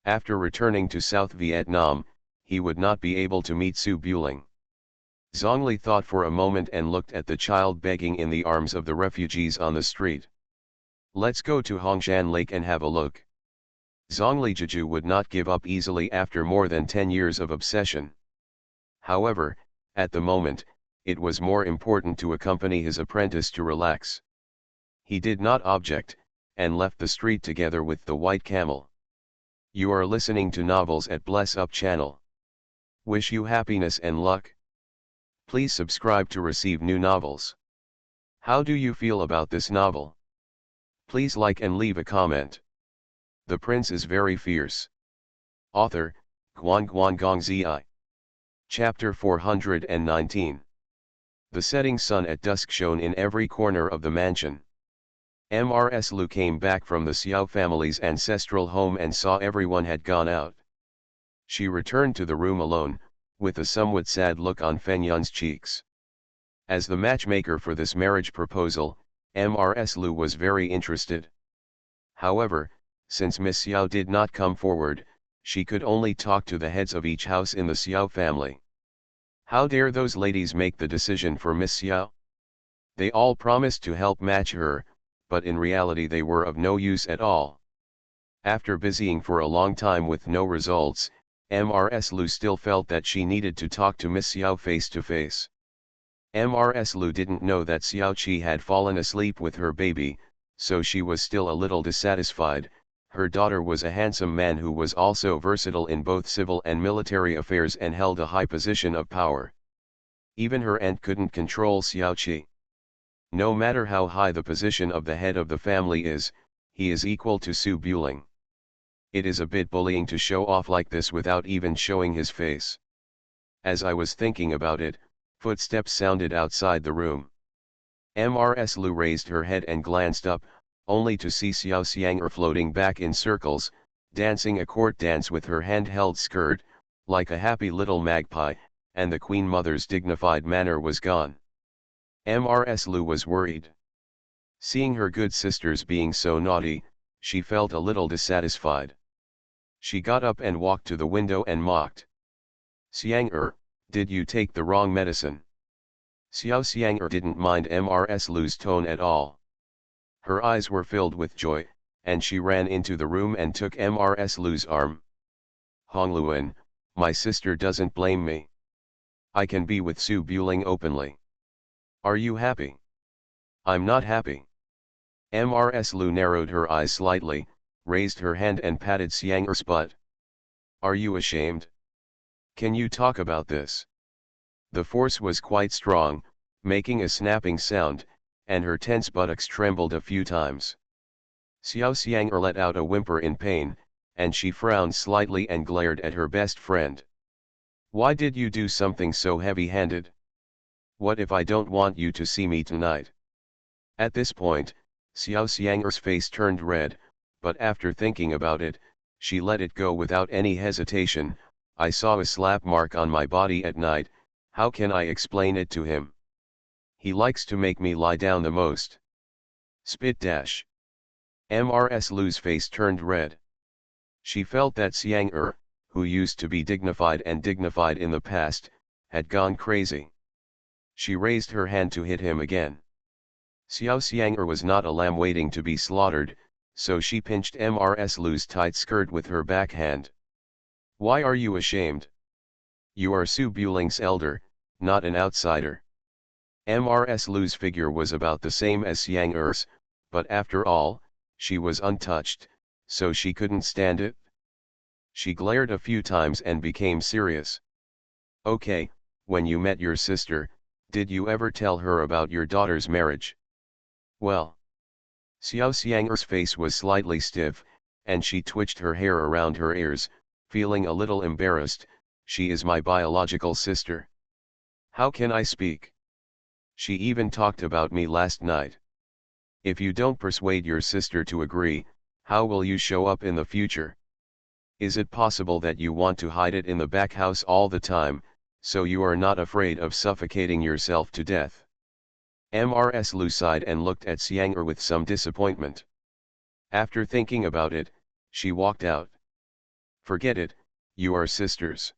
After returning to South Vietnam, he would not be able to meet Su Buling. Zhongli thought for a moment and looked at the child begging in the arms of the refugees on the street. "Let's go to Hongshan Lake and have a look." Zhongli Juju would not give up easily after more than 10 years of obsession. However, at the moment, it was more important to accompany his apprentice to relax. He did not object, and left the street together with the white camel. You are listening to Novels at Bless Up channel. Wish you happiness and luck. Please subscribe to receive new novels. How do you feel about this novel? Please like and leave a comment. The Prince is Very Fierce. Author, Guan Gong Zi. Chapter 419. The setting sun at dusk shone in every corner of the mansion. Ms. Lu came back from the Xiao family's ancestral home and saw everyone had gone out. She returned to the room alone, with a somewhat sad look on Feng Yun's cheeks. As the matchmaker for this marriage proposal, Ms. Lu was very interested. However, since Miss Xiao did not come forward, she could only talk to the heads of each house in the Xiao family. How dare those ladies make the decision for Miss Xiao? They all promised to help match her, but in reality they were of no use at all. After busying for a long time with no results, Ms. Lu still felt that she needed to talk to Miss Xiao face to face. Mrs. Lu didn't know that Xiaoqi had fallen asleep with her baby, so she was still a little dissatisfied. Her daughter was a handsome man who was also versatile in both civil and military affairs and held a high position of power. Even her aunt couldn't control Xiaoqi. No matter how high the position of the head of the family is, he is equal to Su Buling. It is a bit bullying to show off like this without even showing his face. As I was thinking about it, footsteps sounded outside the room. Mrs. Lu raised her head and glanced up, only to see Xiao Xiang'er floating back in circles, dancing a court dance with her hand-held skirt, like a happy little magpie, and the Queen Mother's dignified manner was gone. Mrs. Lu was worried. Seeing her good sisters being so naughty, she felt a little dissatisfied. She got up and walked to the window and mocked. Xiang'er, did you take the wrong medicine? Xiao Xiang'er didn't mind Mrs. Lu's tone at all. Her eyes were filled with joy, and she ran into the room and took Mrs. Lu's arm. Hongluan, my sister doesn't blame me. I can be with Su Buling openly. Are you happy? I'm not happy. Mrs. Lu narrowed her eyes slightly, raised her hand and patted Xiang'er's butt. Are you ashamed? Can you talk about this? The force was quite strong, making a snapping sound, and her tense buttocks trembled a few times. Xiao Xiang'er let out a whimper in pain, and she frowned slightly and glared at her best friend. Why did you do something so heavy-handed? What if I don't want you to see me tonight? At this point, Xiao Xiang'er's face turned red, but after thinking about it, she let it go without any hesitation. I saw a slap mark on my body at night, how can I explain it to him? He likes to make me lie down the most. Spit dash. Mrs. Lu's face turned red. She felt that Xiang'er, who used to be dignified in the past, had gone crazy. She raised her hand to hit him again. Xiao Xiang'er was not a lamb waiting to be slaughtered, so she pinched Mrs. Lu's tight skirt with her backhand. Why are you ashamed? You are Su Buling's elder, not an outsider. Mrs. Lu's figure was about the same as Xiang'er's, but after all, she was untouched, so she couldn't stand it. She glared a few times and became serious. Okay, when you met your sister, did you ever tell her about your daughter's marriage? Well. Xiao Xiang'er's face was slightly stiff, and she twitched her hair around her ears, feeling a little embarrassed. She is my biological sister. How can I speak? She even talked about me last night. If you don't persuade your sister to agree, how will you show up in the future? Is it possible that you want to hide it in the back house all the time, so you are not afraid of suffocating yourself to death? Mrs. Lu sighed and looked at Xiang'er with some disappointment. After thinking about it, she walked out. Forget it, you are sisters.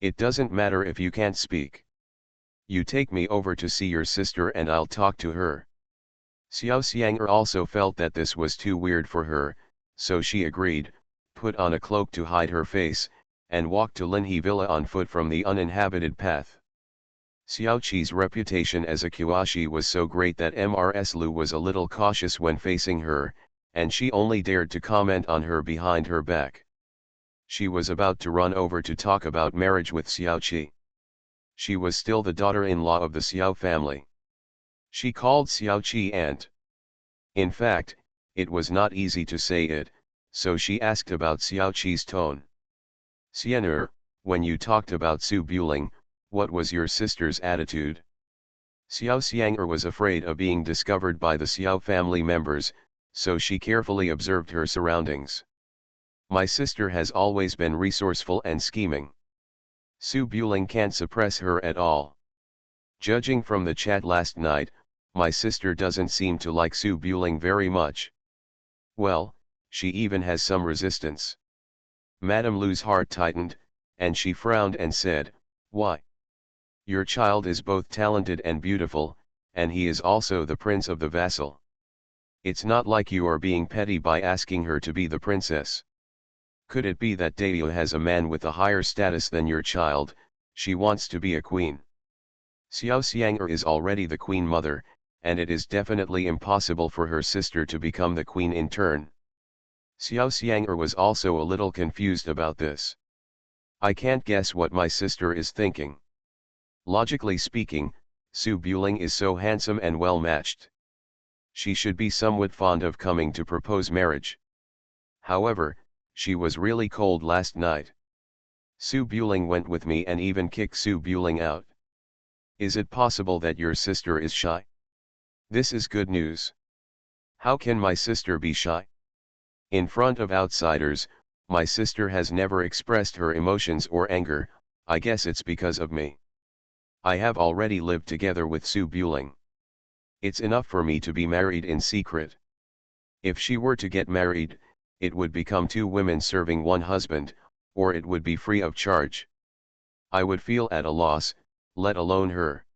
It doesn't matter if you can't speak. You take me over to see your sister and I'll talk to her. Xiao Xiang'er also felt that this was too weird for her, so she agreed, put on a cloak to hide her face, and walked to Linhe Villa on foot from the uninhabited path. Xiaoqi's reputation as a Kuashi was so great that Mrs. Lu was a little cautious when facing her, and she only dared to comment on her behind her back. She was about to run over to talk about marriage with Xiaoqi. She was still the daughter-in-law of the Xiao family. She called Xiaoqi aunt. In fact, it was not easy to say it, so she asked about Xiaoqi's tone. Xian'er, when you talked about Su Buling, what was your sister's attitude? Xiao Xiang'er was afraid of being discovered by the Xiao family members, so she carefully observed her surroundings. My sister has always been resourceful and scheming. Su Buling can't suppress her at all. Judging from the chat last night, my sister doesn't seem to like Su Buling very much. Well, she even has some resistance. Madame Lu's heart tightened, and she frowned and said, why? Your child is both talented and beautiful, and he is also the prince of the vassal. It's not like you are being petty by asking her to be the princess. Could it be that Daya has a man with a higher status than your child, she wants to be a queen? Xiao Xiang'er is already the queen mother, and it is definitely impossible for her sister to become the queen in turn. Xiao Xiang'er was also a little confused about this. I can't guess what my sister is thinking. Logically speaking, Su Buling is so handsome and well matched. She should be somewhat fond of coming to propose marriage. However, she was really cold last night. Su Buling went with me and even kicked Su Buling out. Is it possible that your sister is shy? This is good news. How can my sister be shy? In front of outsiders, my sister has never expressed her emotions or anger. I guess it's because of me. I have already lived together with Su Buling. It's enough for me to be married in secret. If she were to get married, it would become two women serving one husband, or it would be free of charge. I would feel at a loss, let alone her.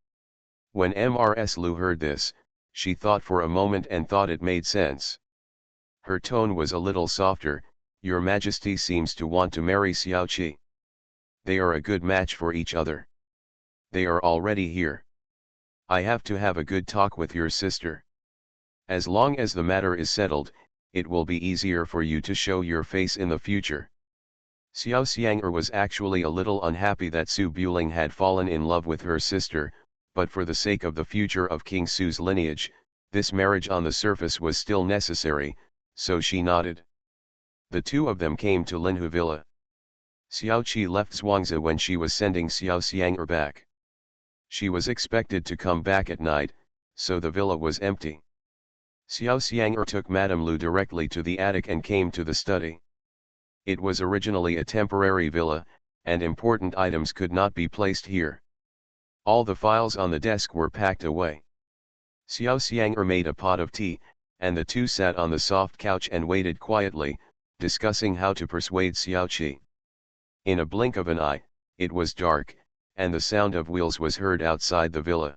When Mrs. Lu heard this, she thought for a moment and thought it made sense. Her tone was a little softer. Your Majesty seems to want to marry Xiao Qi. They are a good match for each other. They are already here. I have to have a good talk with your sister. As long as the matter is settled, it will be easier for you to show your face in the future. Xiao Xiang'er was actually a little unhappy that Su Buling had fallen in love with her sister, but for the sake of the future of King Su's lineage, this marriage on the surface was still necessary, so she nodded. The two of them came to Linhu Villa. Xiao Qi left Zhuangzi when she was sending Xiao Xiang'er back. She was expected to come back at night, so the villa was empty. Xiao Xiang'er took Madame Lu directly to the attic and came to the study. It was originally a temporary villa, and important items could not be placed here. All the files on the desk were packed away. Xiao Xiang'er made a pot of tea, and the two sat on the soft couch and waited quietly, discussing how to persuade Xiao Qi. In a blink of an eye, it was dark, and the sound of wheels was heard outside the villa.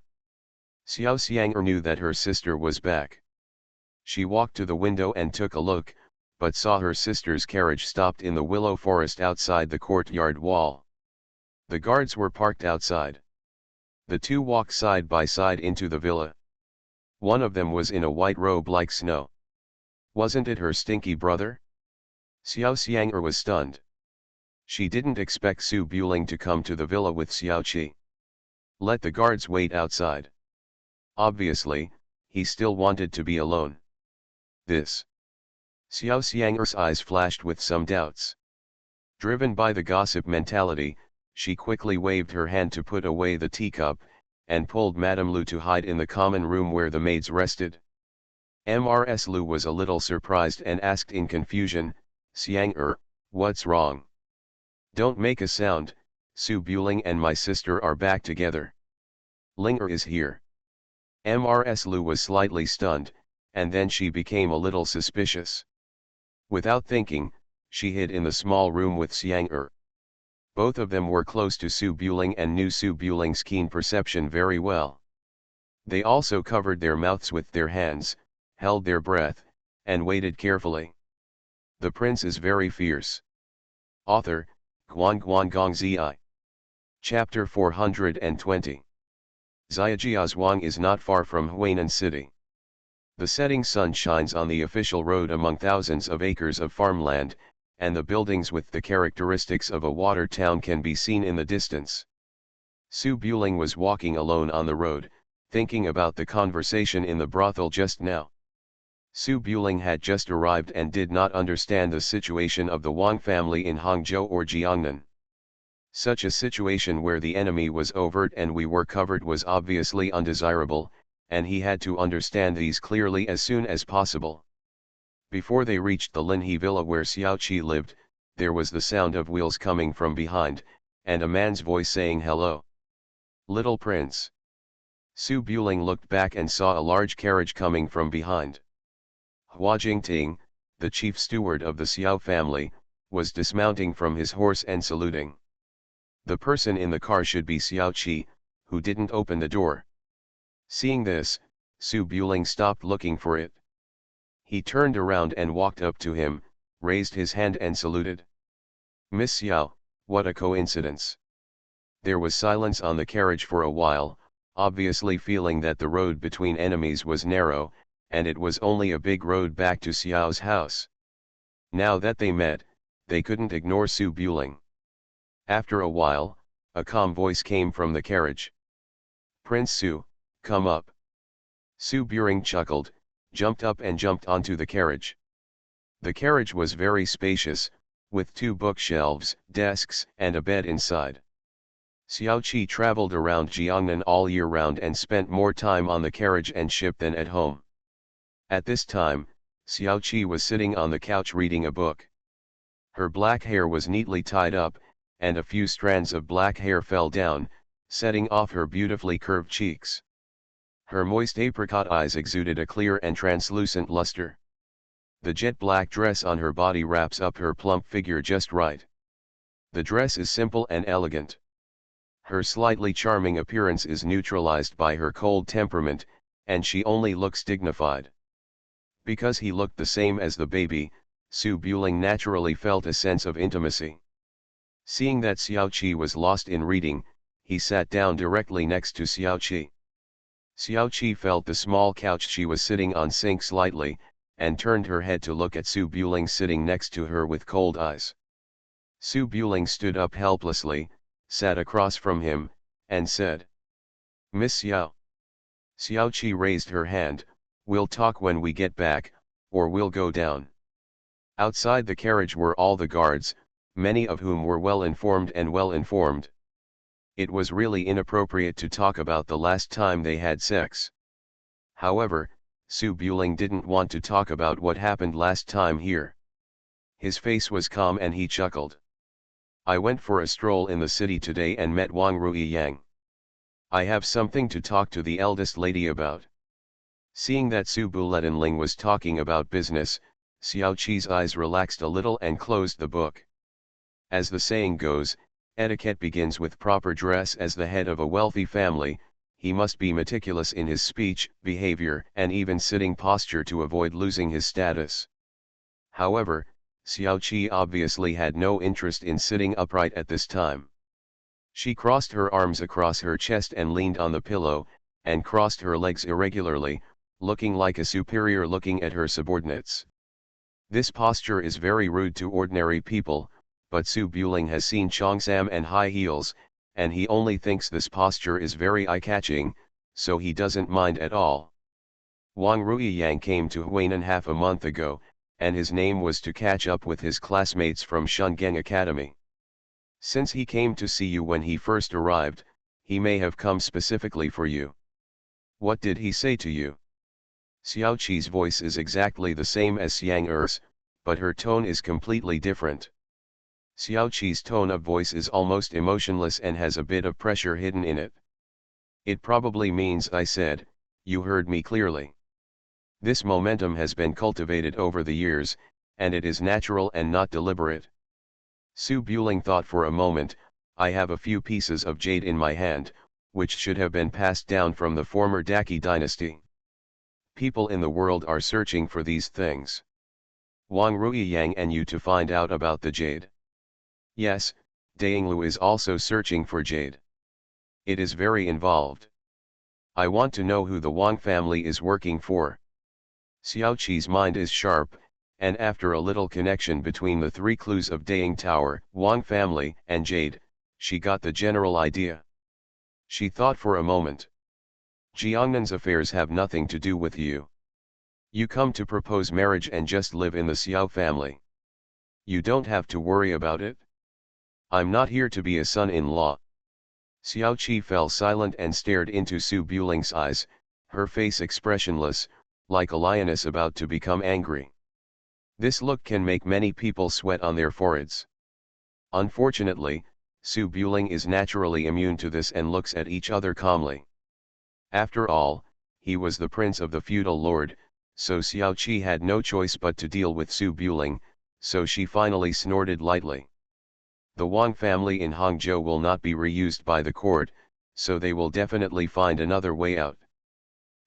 Xiao Xiang'er knew that her sister was back. She walked to the window and took a look, but saw her sister's carriage stopped in the willow forest outside the courtyard wall. The guards were parked outside. The two walked side by side into the villa. One of them was in a white robe like snow. Wasn't it her stinky brother? Xiao Xiang'er was stunned. She didn't expect Su Buling to come to the villa with Xiao Qi. Let the guards wait outside. Obviously, he still wanted to be alone. This. Xiao Xiang'er's eyes flashed with some doubts. Driven by the gossip mentality, she quickly waved her hand to put away the teacup, and pulled Madame Lu to hide in the common room where the maids rested. Mrs. Lu was a little surprised and asked in confusion, Xiang'er, what's wrong? Don't make a sound, Su Buling and my sister are back together. Linger is here. Mrs. Lu was slightly stunned, and then she became a little suspicious. Without thinking, she hid in the small room with Xiang'er. Both of them were close to Su Buling and knew Su Buling's keen perception very well. They also covered their mouths with their hands, held their breath, and waited carefully. The prince is very fierce. Author, Guan Guan Gong Zi. Chapter 420. Zhuang is not far from Huainan City. The setting sun shines on the official road among thousands of acres of farmland, and the buildings with the characteristics of a water town can be seen in the distance. Su Buling was walking alone on the road, thinking about the conversation in the brothel just now. Su Buling had just arrived and did not understand the situation of the Wang family in Hangzhou or Jiangnan. Such a situation where the enemy was overt and we were covered was obviously undesirable, and he had to understand these clearly as soon as possible. Before they reached the Linhe villa where Xiao Qi lived, there was the sound of wheels coming from behind, and a man's voice saying hello. Little prince. Su Buling looked back and saw a large carriage coming from behind. Hua Jingting, the chief steward of the Xiao family, was dismounting from his horse and saluting. The person in the car should be Xiao Qi, who didn't open the door. Seeing this, Su Buling stopped looking for it. He turned around and walked up to him, raised his hand and saluted. Miss Xiao, what a coincidence. There was silence on the carriage for a while, obviously feeling that the road between enemies was narrow, and it was only a big road back to Xiao's house. Now that they met, they couldn't ignore Su Buling. After a while, a calm voice came from the carriage. "Prince Su, come up." Su Buring chuckled, jumped up and jumped onto the carriage. The carriage was very spacious, with 2 bookshelves, desks, and a bed inside. Xiao Qi traveled around Jiangnan all year round and spent more time on the carriage and ship than at home. At this time, Xiao Qi was sitting on the couch reading a book. Her black hair was neatly tied up, and a few strands of black hair fell down, setting off her beautifully curved cheeks. Her moist apricot eyes exuded a clear and translucent luster. The jet black dress on her body wraps up her plump figure just right. The dress is simple and elegant. Her slightly charming appearance is neutralized by her cold temperament, and she only looks dignified. Because he looked the same as the baby, Su Buling naturally felt a sense of intimacy. Seeing that Xiao Qi was lost in reading, he sat down directly next to Xiao Qi. Xiao Qi felt the small couch she was sitting on sink slightly, and turned her head to look at Su Buling sitting next to her with cold eyes. Su Buling stood up helplessly, sat across from him, and said, "Miss Xiao." Xiao Qi raised her hand. "We'll talk when we get back, or we'll go down." Outside the carriage were all the guards, many of whom were well informed. It was really inappropriate to talk about the last time they had sex. However, Su Buling didn't want to talk about what happened last time here. His face was calm and he chuckled. "I went for a stroll in the city today and met Wang Ruiyang. I have something to talk to the eldest lady about." Seeing that Su Buletinling was talking about business, Xiao Qi's eyes relaxed a little and closed the book. As the saying goes, etiquette begins with proper dress. As the head of a wealthy family, he must be meticulous in his speech, behavior, and even sitting posture to avoid losing his status. However, Xiao Qi obviously had no interest in sitting upright at this time. She crossed her arms across her chest and leaned on the pillow, and crossed her legs irregularly, looking like a superior looking at her subordinates. This posture is very rude to ordinary people, but Su Buling has seen cheongsam and high heels, and he only thinks this posture is very eye-catching, so he doesn't mind at all. Wang Ruiyang came to Huainan half a month ago, and his name was to catch up with his classmates from Shungeng Academy. Since he came to see you when he first arrived, he may have come specifically for you. What did he say to you? Xiao Qi's voice is exactly the same as Xiang Er's, but her tone is completely different. Xiao Qi's tone of voice is almost emotionless and has a bit of pressure hidden in it. "It probably means I said, you heard me clearly." This momentum has been cultivated over the years, and it is natural and not deliberate. Su Buling thought for a moment. "I have a few pieces of jade in my hand, which should have been passed down from the former Daqi dynasty. People in the world are searching for these things. Wang Ruiyang and you to find out about the jade. Yes, Dainglu is also searching for jade. It is very involved. I want to know who the Wang family is working for." Xiao Qi's mind is sharp, and after a little connection between the 3 clues of Daing Tower, Wang family, and jade, she got the general idea. She thought for a moment. "Jiangnan's affairs have nothing to do with you. You come to propose marriage and just live in the Xiao family. You don't have to worry about it. I'm not here to be a son-in-law." Xiao Qi fell silent and stared into Su Buling's eyes, her face expressionless, like a lioness about to become angry. This look can make many people sweat on their foreheads. Unfortunately, Su Buling is naturally immune to this and looks at each other calmly. After all, he was the prince of the feudal lord, so Xiao Qi had no choice but to deal with Su Buling, so she finally snorted lightly. The Wang family in Hangzhou will not be reused by the court, so they will definitely find another way out.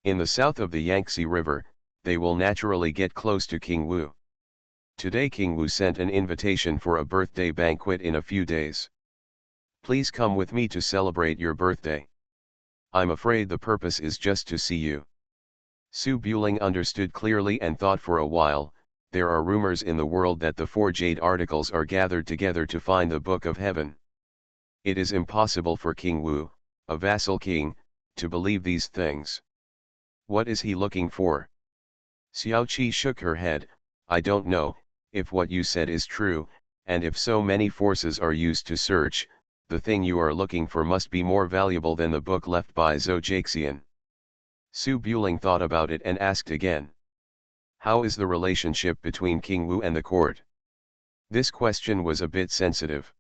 In the south of the Yangtze River, they will naturally get close to King Wu. Today King Wu sent an invitation for a birthday banquet in a few days. "Please come with me to celebrate your birthday." I'm afraid the purpose is just to see you. Su Buling understood clearly and thought for a while. There are rumors in the world that the 4 jade articles are gathered together to find the Book of Heaven. It is impossible for King Wu, a vassal king, to believe these things. What is he looking for? Xiao Qi shook her head. I don't know, if what you said is true, and if so many forces are used to search, the thing you are looking for must be more valuable than the book left by Zhou Jixian. Su Buling thought about it and asked again. How is the relationship between King Wu and the court? This question was a bit sensitive.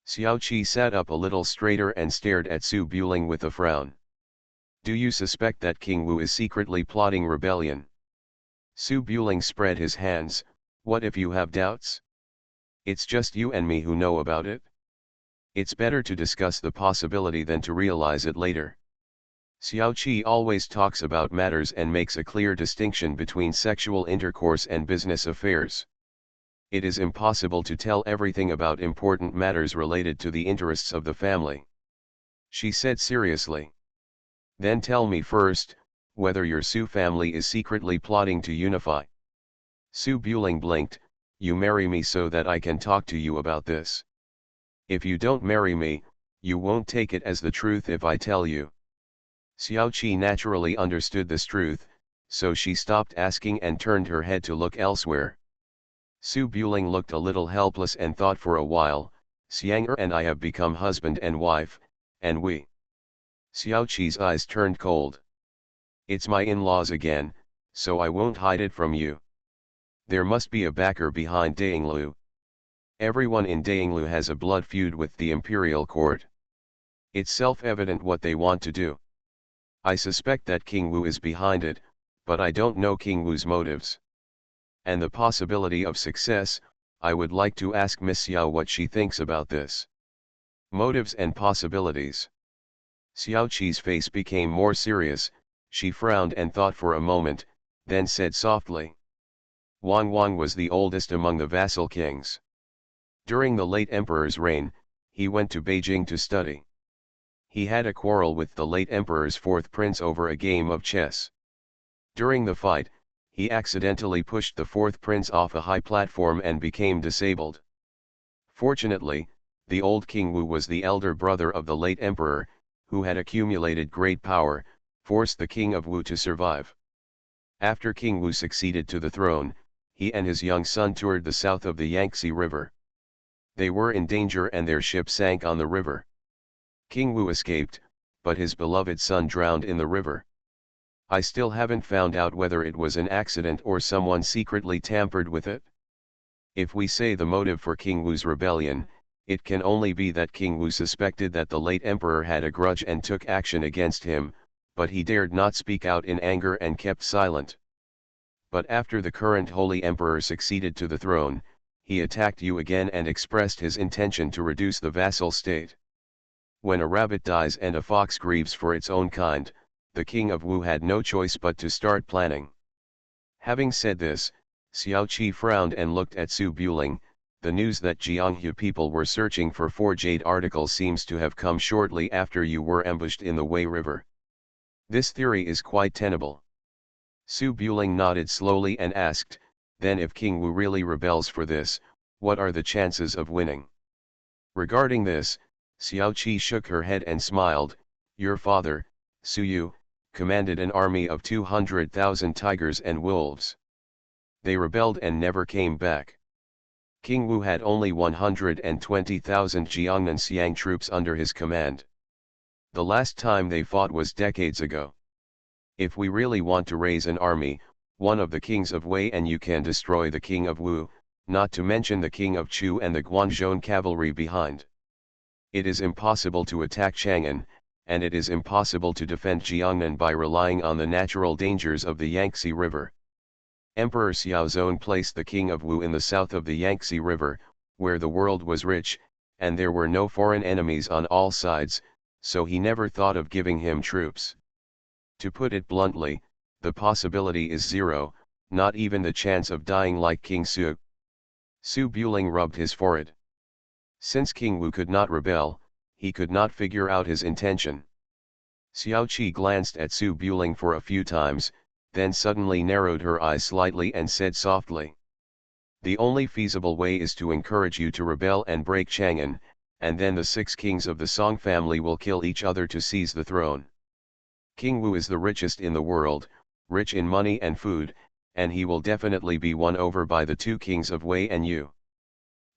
Xiao Qi sat up a little straighter and stared at Su Buling with a frown. Do you suspect that King Wu is secretly plotting rebellion? Su Buling spread his hands. What if you have doubts? It's just you and me who know about it. It's better to discuss the possibility than to realize it later. Xiao Qi always talks about matters and makes a clear distinction between sexual intercourse and business affairs. It is impossible to tell everything about important matters related to the interests of the family. She said seriously. Then tell me first, whether your Su family is secretly plotting to unify. Su Buling blinked. You marry me so that I can talk to you about this. If you don't marry me, you won't take it as the truth if I tell you. Xiao Qi naturally understood this truth, so she stopped asking and turned her head to look elsewhere. Su Buling looked a little helpless and thought for a while. Xiang and I have become husband and wife, and we. Xiao Qi's eyes turned cold. It's my in-laws again, so I won't hide it from you. There must be a backer behind Dainglu. Everyone in Dainglu has a blood feud with the imperial court. It's self-evident what they want to do. I suspect that King Wu is behind it, but I don't know King Wu's motives. And the possibility of success, I would like to ask Miss Xiao what she thinks about this. Motives and possibilities. Xiao Qi's face became more serious. She frowned and thought for a moment, then said softly. Wang Wang was the oldest among the vassal kings. During the late emperor's reign, he went to Beijing to study. He had a quarrel with the late emperor's fourth prince over a game of chess. During the fight, he accidentally pushed the fourth prince off a high platform and became disabled. Fortunately, the old King Wu was the elder brother of the late emperor, who had accumulated great power, forced the king of Wu to survive. After King Wu succeeded to the throne, he and his young son toured the south of the Yangtze River. They were in danger and their ship sank on the river. King Wu escaped, but his beloved son drowned in the river. I still haven't found out whether it was an accident or someone secretly tampered with it. If we say the motive for King Wu's rebellion, it can only be that King Wu suspected that the late emperor had a grudge and took action against him, but he dared not speak out in anger and kept silent. But after the current holy emperor succeeded to the throne, he attacked you again and expressed his intention to reduce the vassal state. When a rabbit dies and a fox grieves for its own kind, the king of Wu had no choice but to start planning. Having said this, Xiao Qi frowned and looked at Su Buling. The news that Jianghu people were searching for 4 jade articles seems to have come shortly after you were ambushed in the Wei River. This theory is quite tenable. Su Buling nodded slowly and asked, then if King Wu really rebels for this, what are the chances of winning? Regarding this, Xiao Qi shook her head and smiled. Your father, Su Yu, commanded an army of 200,000 tigers and wolves. They rebelled and never came back. King Wu had only 120,000 Jiangnan Xiang troops under his command. The last time they fought was decades ago. If we really want to raise an army, one of the kings of Wei and you can destroy the king of Wu, not to mention the king of Chu and the Guanzhong cavalry behind. It is impossible to attack Chang'an, and it is impossible to defend Jiangnan by relying on the natural dangers of the Yangtze River. Emperor Xiaozong placed the king of Wu in the south of the Yangtze River, where the world was rich, and there were no foreign enemies on all sides, so he never thought of giving him troops. To put it bluntly, the possibility is zero, not even the chance of dying like King Su. Su Buling rubbed his forehead. Since King Wu could not rebel, he could not figure out his intention. Xiao Qi glanced at Su Buling for a few times, then suddenly narrowed her eyes slightly and said softly. The only feasible way is to encourage you to rebel and break Chang'an, and then the 6 kings of the Song family will kill each other to seize the throne. King Wu is the richest in the world, rich in money and food, and he will definitely be won over by the 2 kings of Wei and Yu.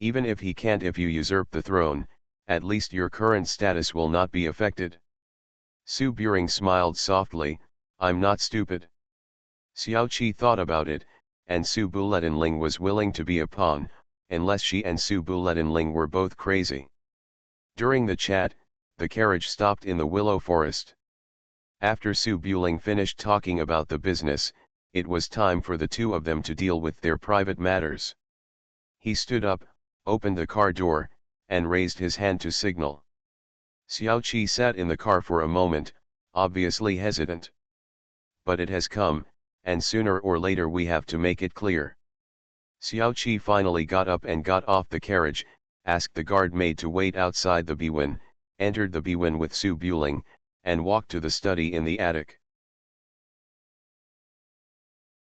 Even if he can't, if you usurp the throne, at least your current status will not be affected. Su Buring smiled softly, I'm not stupid. Xiao Qi thought about it, and Su Buletinling was willing to be a pawn, unless she and Su Buletinling were both crazy. During the chat, the carriage stopped in the willow forest. After Su Buling finished talking about the business, it was time for the two of them to deal with their private matters. He stood up, opened the car door, and raised his hand to signal. Xiao Qi sat in the car for a moment, obviously hesitant. But it has come, and sooner or later we have to make it clear. Xiao Qi finally got up and got off the carriage, asked the guard maid to wait outside the Biwen, entered the Biwen with Su Buling, and walked to the study in the attic.